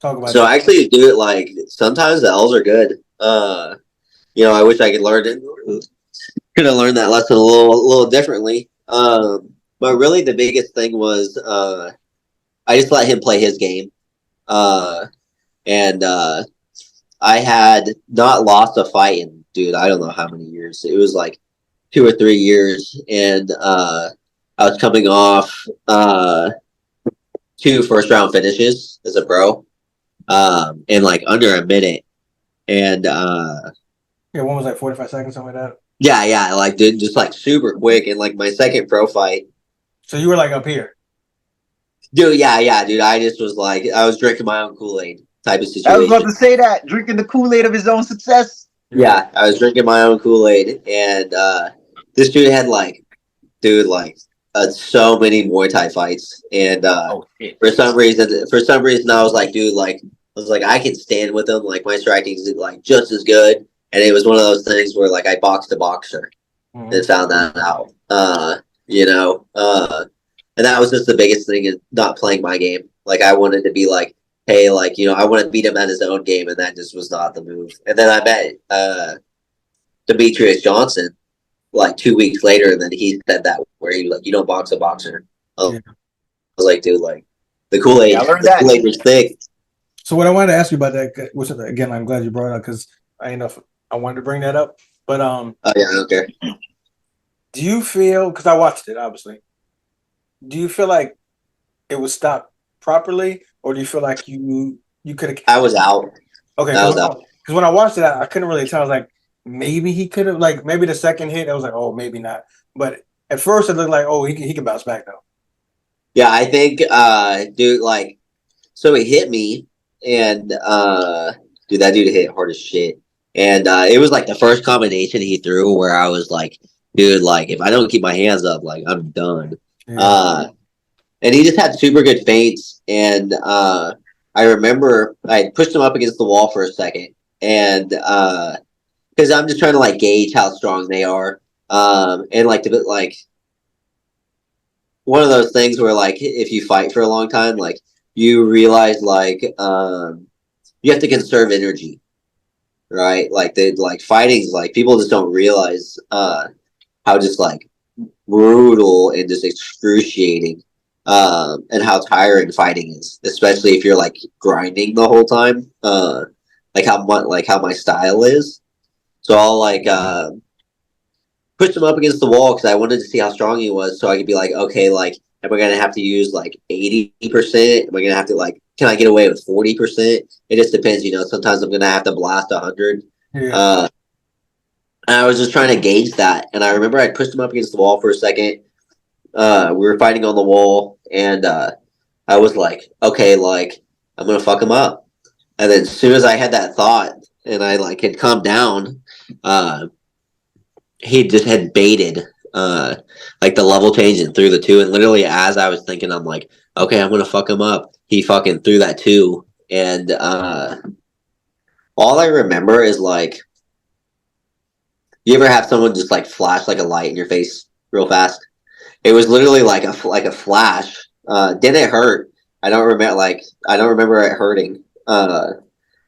talk about So that. I actually do it like sometimes the L's are good. I wish I could learn it. Could have learned that lesson a little differently. But really, the biggest thing was I just let him play his game, and I had not lost a fight in, dude, I don't know how many years. It was like 2 or 3 years, and I was coming off 2 first round finishes as a pro, in like under a minute, and Yeah, one was like 45 seconds, something like that. yeah, like did just like super quick, and like my second pro fight. So you were like up here. Dude, yeah, dude. I just was like, I was drinking my own Kool-Aid type of I was about situation. to say that, drinking the Kool-Aid of his own success. Yeah, I was drinking my own Kool-Aid, and this dude had like so many Muay Thai fights, and Oh shit. for some reason, I was like, dude, like, I was like, I can stand with him. Like, my striking's like just as good, and it was one of those things where like I boxed a boxer and found that out. And that was just the biggest thing is not playing my game. Like I wanted to be like, hey, like I want to beat him at his own game, and that just was not the move. And then I met Demetrius Johnson like 2 weeks later, and then he said that where he like, you don't box a boxer. Yeah. I was like, dude, like the Kool Aid, Yeah, I learned the that. Kool Aid was thick. So what I wanted to ask you about that, which again I'm glad you brought it up because I didn't know if I wanted to bring that up. But Oh yeah, I don't care. do you feel because I watched it obviously? Do you feel like it was stopped properly, or do you feel like you could have? I was out. Okay, I was out. because when I watched it, I couldn't really tell. I was like, maybe he could have, like, maybe the second hit, I was like, oh, maybe not. But at first, it looked like, oh, he can bounce back though. Yeah, I think, dude, like, so he hit me, and dude, that dude hit hard as shit. And it was like the first combination he threw where I was like, dude, like, if I don't keep my hands up, like, I'm done. Yeah. And he just had super good feints. And I remember I pushed him up against the wall for a second, and because I'm just trying to like gauge how strong they are, and like to like one of those things where like if you fight for a long time, like you realize like you have to conserve energy, right? Like they like fighting's like people just don't realize how just like brutal and just excruciating and how tiring fighting is, especially if you're like grinding the whole time. Like how my style is. So I'll like push him up against the wall because I wanted to see how strong he was, so I could be like, okay, like, am I gonna have to use like 80%? Am I gonna have to like, can I get away with 40%? It just depends, Sometimes I'm gonna have to blast 100. Yeah. And I was just trying to gauge that, and I remember I pushed him up against the wall for a second. We were fighting on the wall, and I was like, okay, like I'm gonna fuck him up. And then as soon as I had that thought, and I like had calmed down, he just had baited like the level change and threw the two, and literally as I was thinking, I'm like, okay, I'm gonna fuck him up, he fucking threw that two. And all I remember is like, you ever have someone just like flash like a light in your face real fast? It was literally like a flash. Did it hurt? I don't remember it hurting.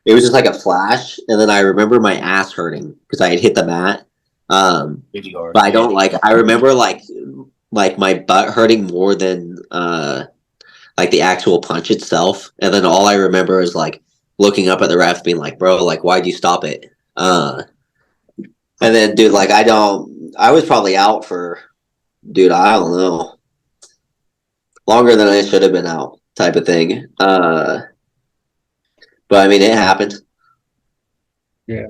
It was just like a flash, and then I remember my ass hurting because I had hit the mat. But I don't like. I remember like my butt hurting more than like the actual punch itself. And then all I remember is like looking up at the ref, being like, "Bro, like, why'd you stop it?" And then, dude, like, I was probably out for, dude, I don't know, longer than I should have been out, type of thing. But I mean, it happened. Yeah.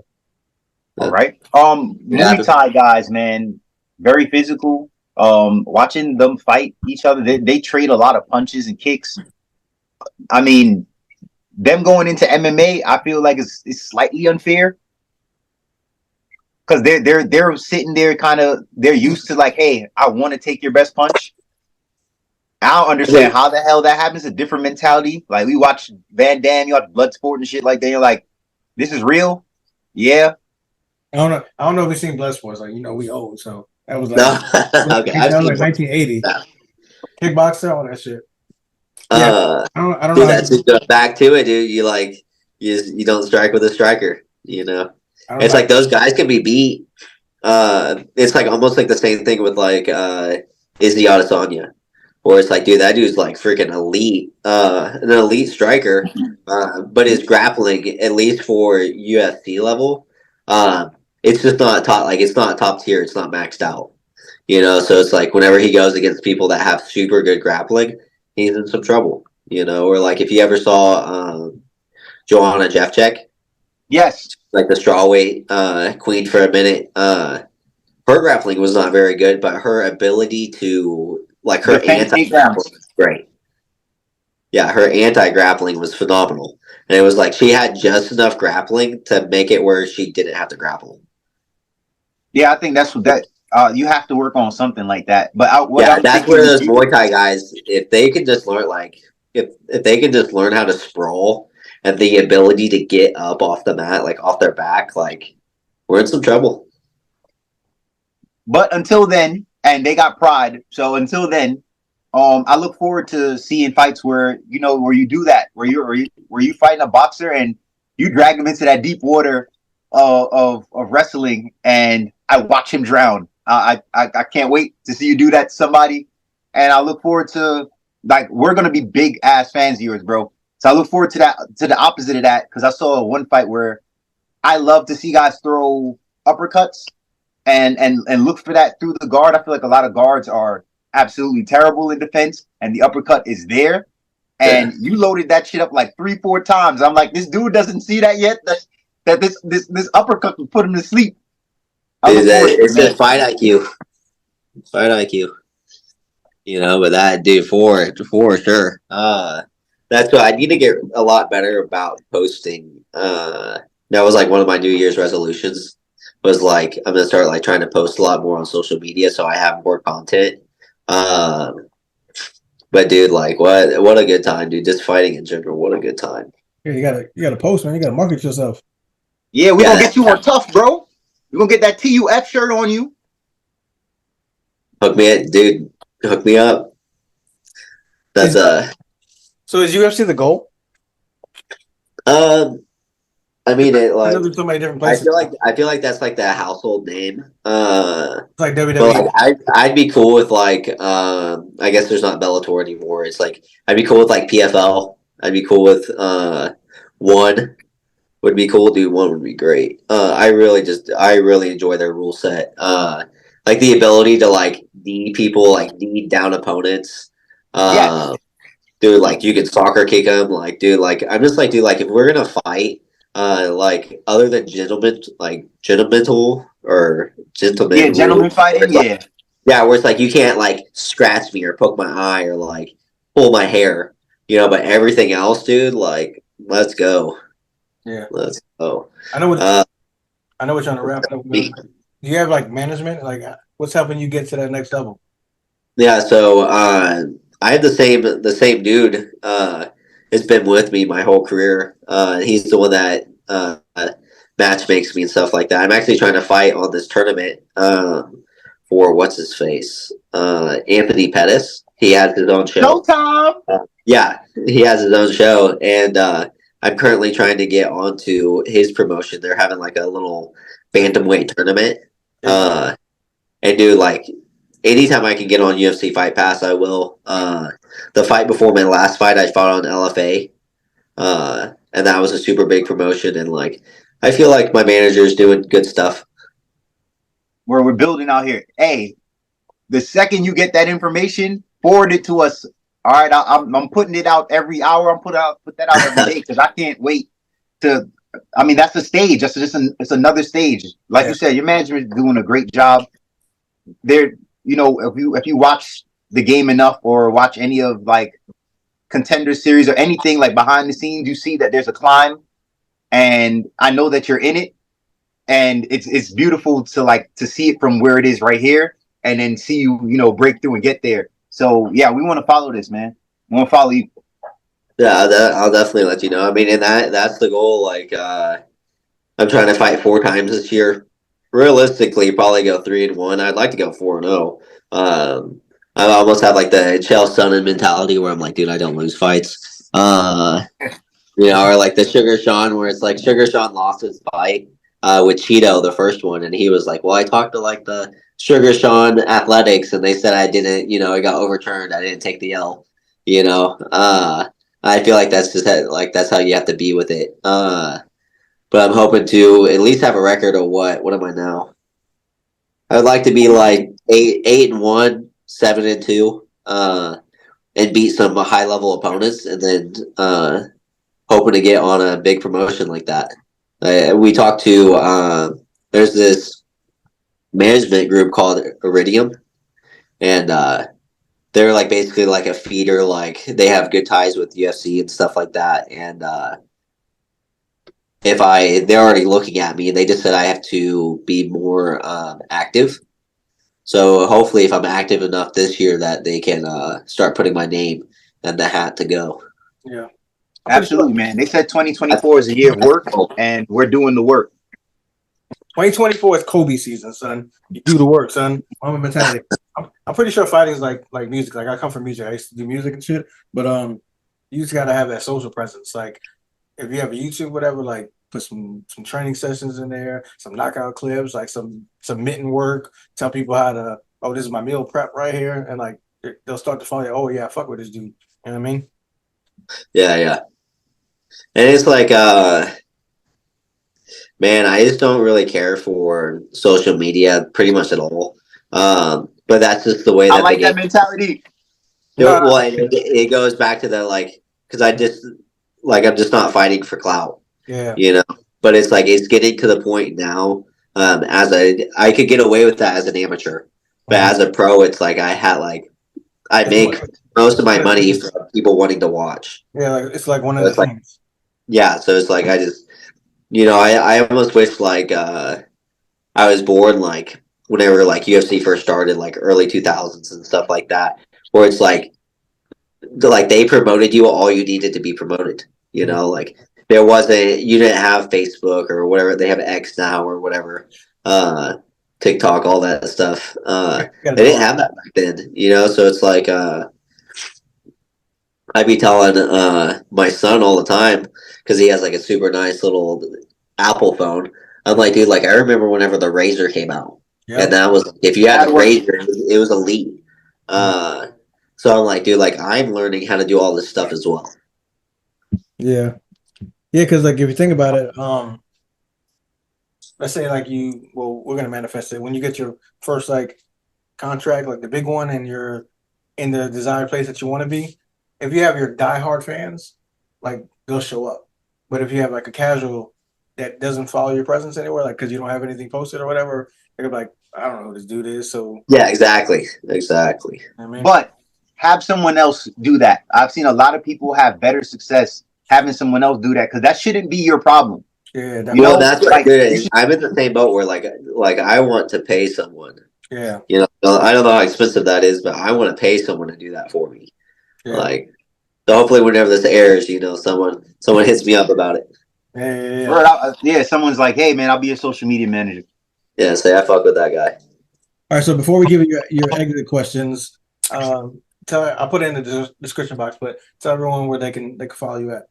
All right. Yeah. Muay Thai guys, man, very physical. Watching them fight each other, they trade a lot of punches and kicks. I mean, them going into MMA, I feel like it's slightly unfair because they're sitting there they're used to like, hey, I want to take your best punch. I don't understand how the hell that happens. A different mentality. Like we watch Van Damme, you watch Bloodsport and shit like that. You're like, this is real. Yeah. I don't know. I don't know if you've seen Bloodsport. Like, we old, so that was like No, okay, I've that was seen like 1980. that. Kickboxer, all that shit. Yeah, I don't know. Dude, that's just go back to it, dude. You don't strike with a striker. You know, I don't it's know. like those guys can be beat. It's like almost like the same thing with like Izzy Adesanya, where it's like, dude, that dude's like freaking elite, an elite striker, but his grappling, at least for UFC level, it's just not top. Like it's not top tier. It's not maxed out. You know, so it's like whenever he goes against people that have super good grappling, he's in some trouble. You know, or like if you ever saw Joanna Jędrzejczyk, Yes. like the strawweight queen for a minute, her grappling was not very good, but her ability to like her anti grappling was great. Yeah, her anti grappling was phenomenal, and it was like she had just enough grappling to make it where she didn't have to grapple. Yeah, I think that's what that. You have to work on something like that. But That's where those Muay Thai guys, if they can just learn, like if they can just learn how to sprawl and the ability to get up off the mat, like off their back, like we're in some trouble. But until then, and they got pride. So until then, I look forward to seeing fights where where you do that, where you fighting a boxer and you drag him into that deep water of wrestling, and I watch him drown. I can't wait to see you do that to somebody, and I look forward to we're gonna be big ass fans of yours, bro. So I look forward to that, to the opposite of that, because I saw one fight where I love to see guys throw uppercuts and look for that through the guard. I feel like a lot of guards are absolutely terrible in defense, and the uppercut is there. And you loaded that shit up like 3-4 times. I'm like, this dude doesn't see that yet. That this uppercut can put him to sleep. It's just fight IQ. Fight IQ. You know, but that dude for sure. That's what I need to get a lot better about posting. That was like one of my New Year's resolutions. Was like I'm gonna start like trying to post a lot more on social media so I have more content. But dude, like what a good time, dude. Just fighting in general, what a good time. Yeah, you gotta post, man. You gotta market yourself. Yeah, we're gonna get you on tough, bro. We're gonna get that TUF shirt on you. Hook me up. That's So is UFC the goal? I mean, it like there's so many different places. I feel like that's like the household name. It's like WWE. But like, I'd be cool with like I guess there's not Bellator anymore. It's like I'd be cool with like PFL. I'd be cool with one would be cool, dude. One would be great. I really enjoy their rule set. Like the ability to like knee people, like knee down opponents. Yes. Dude, like you can soccer kick them. Like, dude, like I'm just like, dude, like if we're gonna fight. Like other than gentlemen fighting, where it's like you can't like scratch me or poke my eye or like pull my hair, you know, but everything else, dude, like let's go. Yeah, let's go. I know we're trying to wrap it up. Do you have like management? Like what's helping you get to that next level? Yeah, so I have the same dude has been with me my whole career. He's the one that match makes me and stuff like that. I'm actually trying to fight on this tournament for what's his face, Anthony Pettis. He has his own show. Showtime. Yeah, he has his own show, and I'm currently trying to get onto his promotion. They're having like a little bantamweight tournament, and dude, like anytime I can get on UFC Fight Pass, I will. The fight before my last fight, I fought on LFA, and that was a super big promotion. And like, I feel like my manager's doing good stuff. Where we're building out here. Hey, the second you get that information, forward it to us. All right, I'm putting it out every hour. Put that out every day because I can't wait to. I mean, that's a stage. It's another stage. Like you said, your management is doing a great job. There, if you watch the game enough or watch any of like Contender Series or anything like behind the scenes, you see that there's a climb, and I know that you're in it, and it's beautiful to see it from where it is right here, and then see you break through and get there. So yeah, we want to follow this, man. We want to follow you. Yeah, I'll definitely let you know. I mean, and that's the goal. Like, I'm trying to fight 4 times this year. Realistically, probably go 3-1. I'd like to go 4-0. I almost have like the Chael Sonnen mentality where I'm like, dude, I don't lose fights. Or like the Sugar Sean, where it's like Sugar Sean lost his fight with Cheeto, the first one, and he was like, well, I talked to like the Sugar Sean Athletics, and they said I didn't, it got overturned. I didn't take the L. I feel like that's just like that's how you have to be with it. But I'm hoping to at least have a record of what am I now? I would like to be like 8-1, 7-2, and beat some high level opponents, and then hoping to get on a big promotion like that. We talked to there's this management group called Iridium, and they're like basically like a feeder. Like they have good ties with UFC and stuff like that, and they're already looking at me, and they just said I have to be more active. So hopefully, if I'm active enough this year, that they can start putting my name in the hat to go. Yeah, Absolutely, man. They said 2024 is a year of work, and we're doing the work. 2024 is Kobe season, son. You do the work, son. I'm a mentality. I'm pretty sure fighting is like music. Like I come from music. I used to do music and shit. But you just gotta have that social presence. Like if you have a YouTube, whatever, like put some training sessions in there, some knockout clips, like some mitten work. Tell people how to. Oh, this is my meal prep right here, and like they'll start to follow you. Oh yeah, fuck with this dude. You know what I mean? Yeah. And it's like, man, I just don't really care for social media pretty much at all. But that's just the way that I like the that game. mentality. Well, it goes back to the like, because I'm just not fighting for clout, Yeah. But it's like it's getting to the point now. I could get away with that as an amateur, but as a pro, it's like I make most of my money from people wanting to watch. Yeah, like it's like one of So the it's like, things. yeah, so it's like I just, I almost wish like I was born like whenever like UFC first started, like early 2000s and stuff like that, where it's like they promoted you all you needed to be promoted. Like you didn't have Facebook or whatever. They have X now or whatever, TikTok, all that stuff. They didn't have that back then, So it's like I'd be telling my son all the time because he has like a super nice little Apple phone. I'm like, dude, like I remember whenever the Razor came out, and that was if you had a Razor, it was elite. So I'm like, dude, like I'm learning how to do all this stuff as well. Yeah, because like if you think about it, let's say like we're gonna manifest it when you get your first like contract, like the big one, and you're in the desired place that you want to be. If you have your diehard fans, like they'll show up. But if you have like a casual that doesn't follow your presence anywhere, like because you don't have anything posted or whatever, they're like, I don't know who this dude is. So yeah, exactly. I mean, but have someone else do that. I've seen a lot of people have better success having someone else do that because that shouldn't be your problem. yeah, that's like I'm in the same boat where like I want to pay someone. Yeah, I don't know how expensive that is, but I want to pay someone to do that for me. Yeah. Like, so hopefully whenever this airs, someone hits me up about it. Yeah, someone's like, hey man, I'll be your social media manager. Yeah, say I fuck with that guy. All right, so before we give you your exit questions, I'll put it in the description box, but tell everyone where they can follow you at.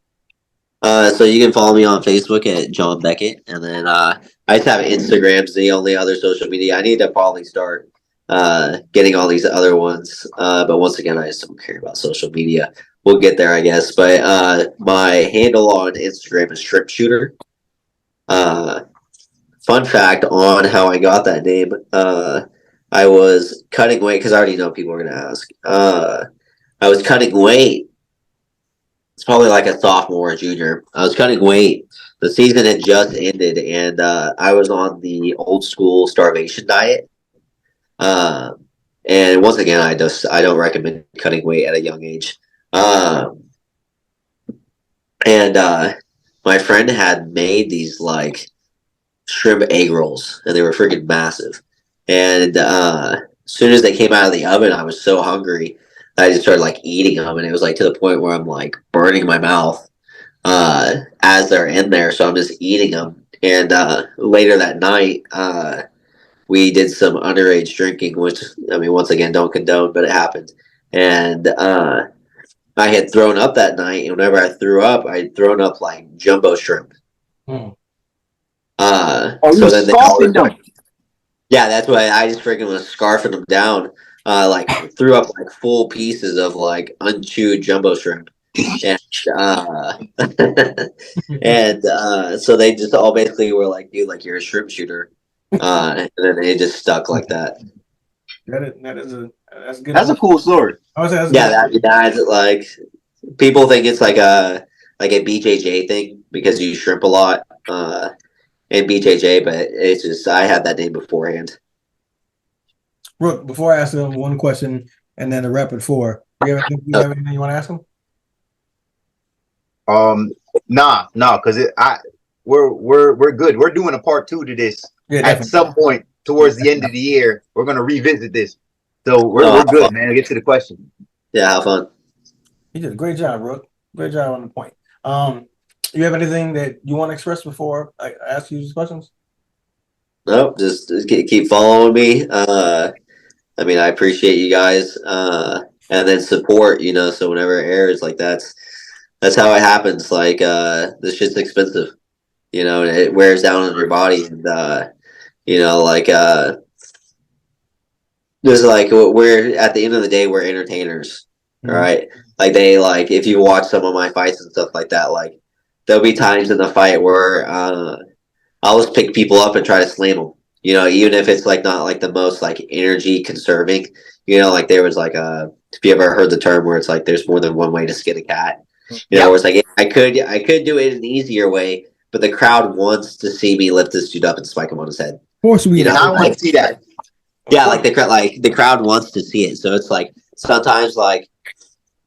So you can follow me on Facebook at John Beckett, and then I just have Instagram's the only other social media. I need to probably start getting all these other ones, but once again, I just don't care about social media. We'll get there, I guess. But my handle on Instagram is Shrimp Shooter. Fun fact on how I got that name. I was cutting weight because I already know people are going to ask. I was cutting weight. It's probably like a sophomore or junior. I was cutting weight. The season had just ended, and I was on the old school starvation diet. And once again, I don't recommend cutting weight at a young age. And my friend had made these like shrimp egg rolls, and they were freaking massive. And as soon as they came out of the oven, I was so hungry. I just started like eating them, and it was like to the point where I'm like burning my mouth as they're in there. So I'm just eating them. And later that night, we did some underage drinking, which I mean, once again, don't condone, but it happened. And I had thrown up that night, and whenever I threw up, I'd thrown up like jumbo shrimp. Hmm. Oh, you So then they scoffing them. yeah, that's why I just freaking was scarfing them down. Like threw up like full pieces of like unchewed jumbo shrimp, and and so they just all basically were like, "Dude, like you're a shrimp shooter," and then they just stuck like that. That's good. That's a cool story. I would say that's Yeah, good. that's like people think it's like a BJJ thing because you shrimp a lot in BJJ, but it's just I had that name beforehand. Brooke, before I ask them one question and then a rapid four, you have anything you want to ask them? Nah, because we're good. We're doing a part 2 to this. Yeah, At definitely. some point towards the end of the year. We're gonna revisit this. So we're good, man. Get to the question. Yeah, have fun. You did a great job, Brooke. Great job on the point. You have anything that you want to express before I ask you these questions? Nope, just keep following me. I mean, I appreciate you guys, and then support. You know, so whenever it airs, like that's how it happens. Like this shit's expensive. You know, and it wears down on your body, and you know, like there's like we're at the end of the day, we're entertainers, right? Like they like if you watch some of my fights and stuff like that, like there'll be times in the fight where I'll just pick people up and try to slam them. You know, even if it's like not like the most like energy conserving. You know, like there was like a if you ever heard the term where it's like there's more than one way to skin a cat. You know, where it's like I could do it an easier way, but the crowd wants to see me lift this dude up and spike him on his head. Of course we You know, I want to see that. yeah, like the crowd wants to see it. So it's like sometimes like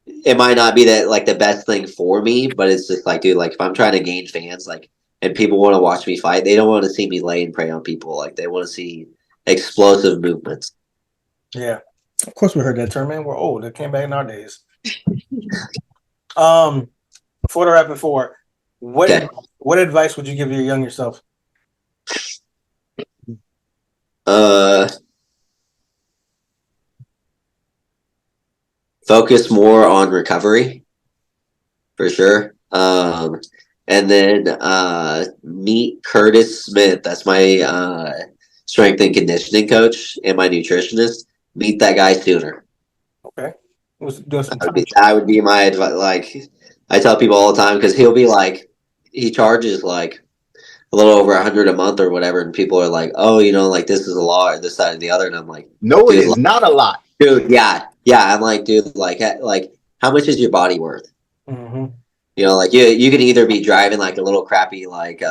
it might not be that like the best thing for me, but it's just like, dude, like if I'm trying to gain fans, like and people want to watch me fight, they don't want to see me lay and prey on people. Like they want to see explosive movements. Yeah. Of course we heard that term, man. We're old. It came back in our days. For the rapid four, what advice would you give your younger self? Focus more on recovery for sure. And then meet Curtis Smith. That's my strength and conditioning coach and my nutritionist. Meet that guy sooner. Okay. That would be my advice. Like I tell people all the time because he'll be like, he charges like a little over 100 a month or whatever, and people are like, "Oh, you know, like this is a lot or this, that, and the other," and I'm like, "No, it is like, not a lot, dude." Yeah. I'm like, dude, like how much is your body worth? Mm-hmm. You know, like you can either be driving like a little crappy like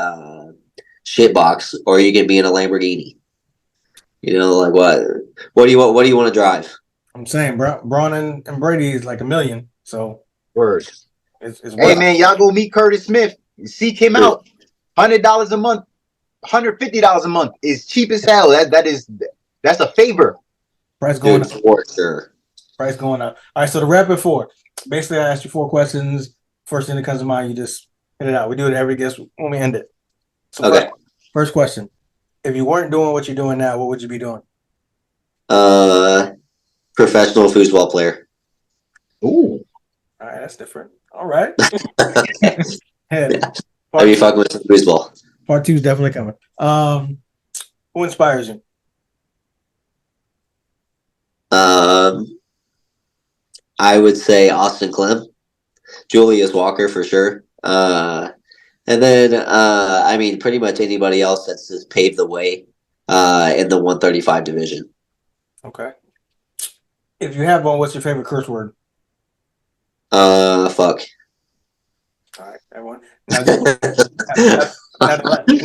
shit box, or you can be in a Lamborghini. You know, like what do you want to drive? I'm saying Braun and Brady is like $1 million. So word. It's hey man, y'all go meet Curtis Smith. Seek him out. $100 a month, $150 a month is cheap as hell. That's a favor. Price going up. For sure. Price going up. All right, so the rapid four. Basically, I asked you 4 questions. First thing that comes to mind, you just hit it out. We do it every guest when we end it. So okay. First question. If you weren't doing what you're doing now, what would you be doing? Professional foosball player. Ooh. All right, that's different. All right. I'd be fucking with some foosball. Part 2 is definitely coming. Who inspires you? I would say Austin Clem, Julius Walker for sure. And then I mean pretty much anybody else that's just paved the way in the 135 division. Okay. If you have one, what's your favorite curse word? Fuck. All right, everyone. Now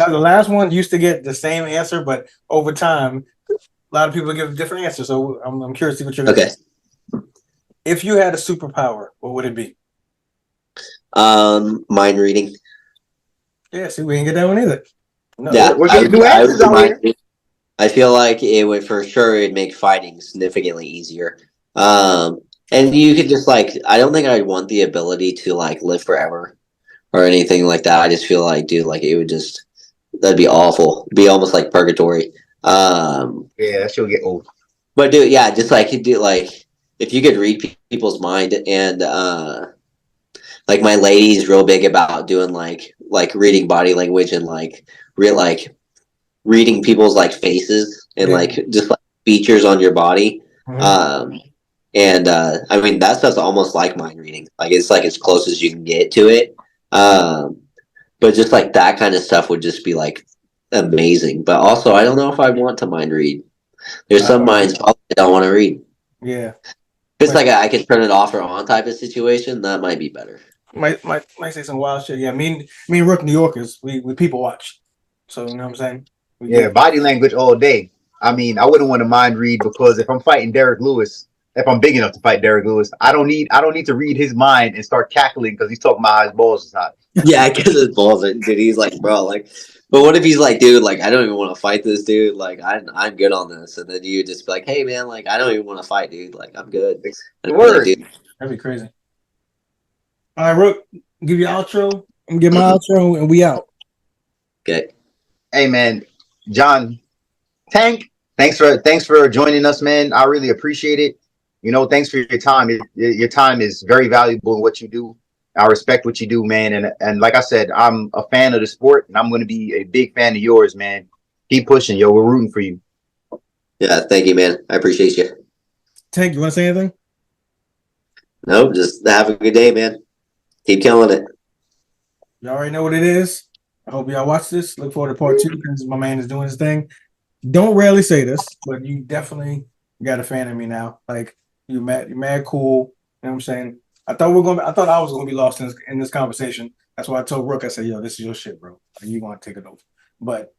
the last one used to get the same answer, but over time, a lot of people give different answers. So I'm curious to see what you're okay. If you had a superpower, what would it be? Mind reading. Yeah, see, we didn't get that one either. No, yeah, we're getting new answers out here. I feel like it would for sure it'd make fighting significantly easier. And you could just like, I don't think I'd want the ability to like live forever or anything like that. I just feel like, dude, like it would just, that'd be awful. It'd be almost like purgatory. Yeah, that shit get old. But dude, yeah, just like do like if you could read people's mind and like my lady's real big about doing like reading body language and like real like reading people's like faces and Yeah. like just like features on your body. Mhm. And I mean that stuff's almost like mind reading. Like it's like as close as you can get to it. But just like that kind of stuff would just be like amazing. But also I don't know if I want to mind read. There's some minds I don't want to read. Yeah. It's like I can turn it off or on type of situation. That might be better. Might say some wild shit. Yeah, me and Rook New Yorkers, we people watch. So you know what I'm saying? Yeah, body language all day. I mean, I wouldn't want to mind read because if I'm fighting Derek Lewis, if I'm big enough to fight Derek Lewis, I don't need to read his mind and start cackling because he's talking about how his balls is hot. Yeah, because his balls are, dude. He's like, bro, like, but what if he's like, dude, like, I don't even want to fight this dude. Like, I'm good on this, and then you just be like, hey, man, like, I don't even want to fight, dude. Like, I'm good. Word. Like, That'd be crazy. All right, Rook, give your outro. I'm get my outro, and we out. Okay. Hey, man, John, Tank, thanks for joining us, man. I really appreciate it. You know, thanks for your time. Your time is very valuable in what you do. I respect what you do, man. And like I said, I'm a fan of the sport, and I'm going to be a big fan of yours, man. Keep pushing, yo. We're rooting for you. Yeah, thank you, man. I appreciate you. Tank, you want to say anything? Nope, just have a good day, man. Keep killing it. You already know what it is. I hope y'all watch this. Look forward to part 2 because my man is doing his thing. Don't rarely say this, but you definitely got a fan of me now. Like you're mad cool. You know what I'm saying? I thought I was gonna be lost in this conversation. That's why I told Rook, I said, yo, this is your shit, bro. Like, you want to take it over. But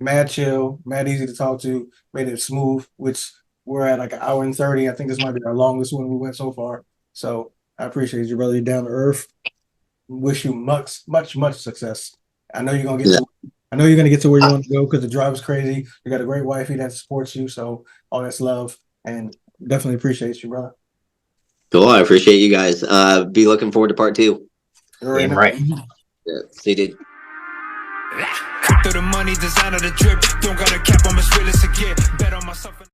mad chill, mad easy to talk to, made it smooth, which we're at like an hour and 30. I think this might be our longest one we went so far. So I appreciate you, brother. You're down to earth. Wish you much success. I know you're gonna get to where you want to go because the drive is crazy. You got a great wifey that supports you, so all that's love, and definitely appreciate you, brother. Cool. I appreciate you guys. Be looking forward to part 2. Damn right. Yeah. See you, dude. Cut through the money, designer the drip. Don't got a cap, I'm as real as it get. Bet on myself.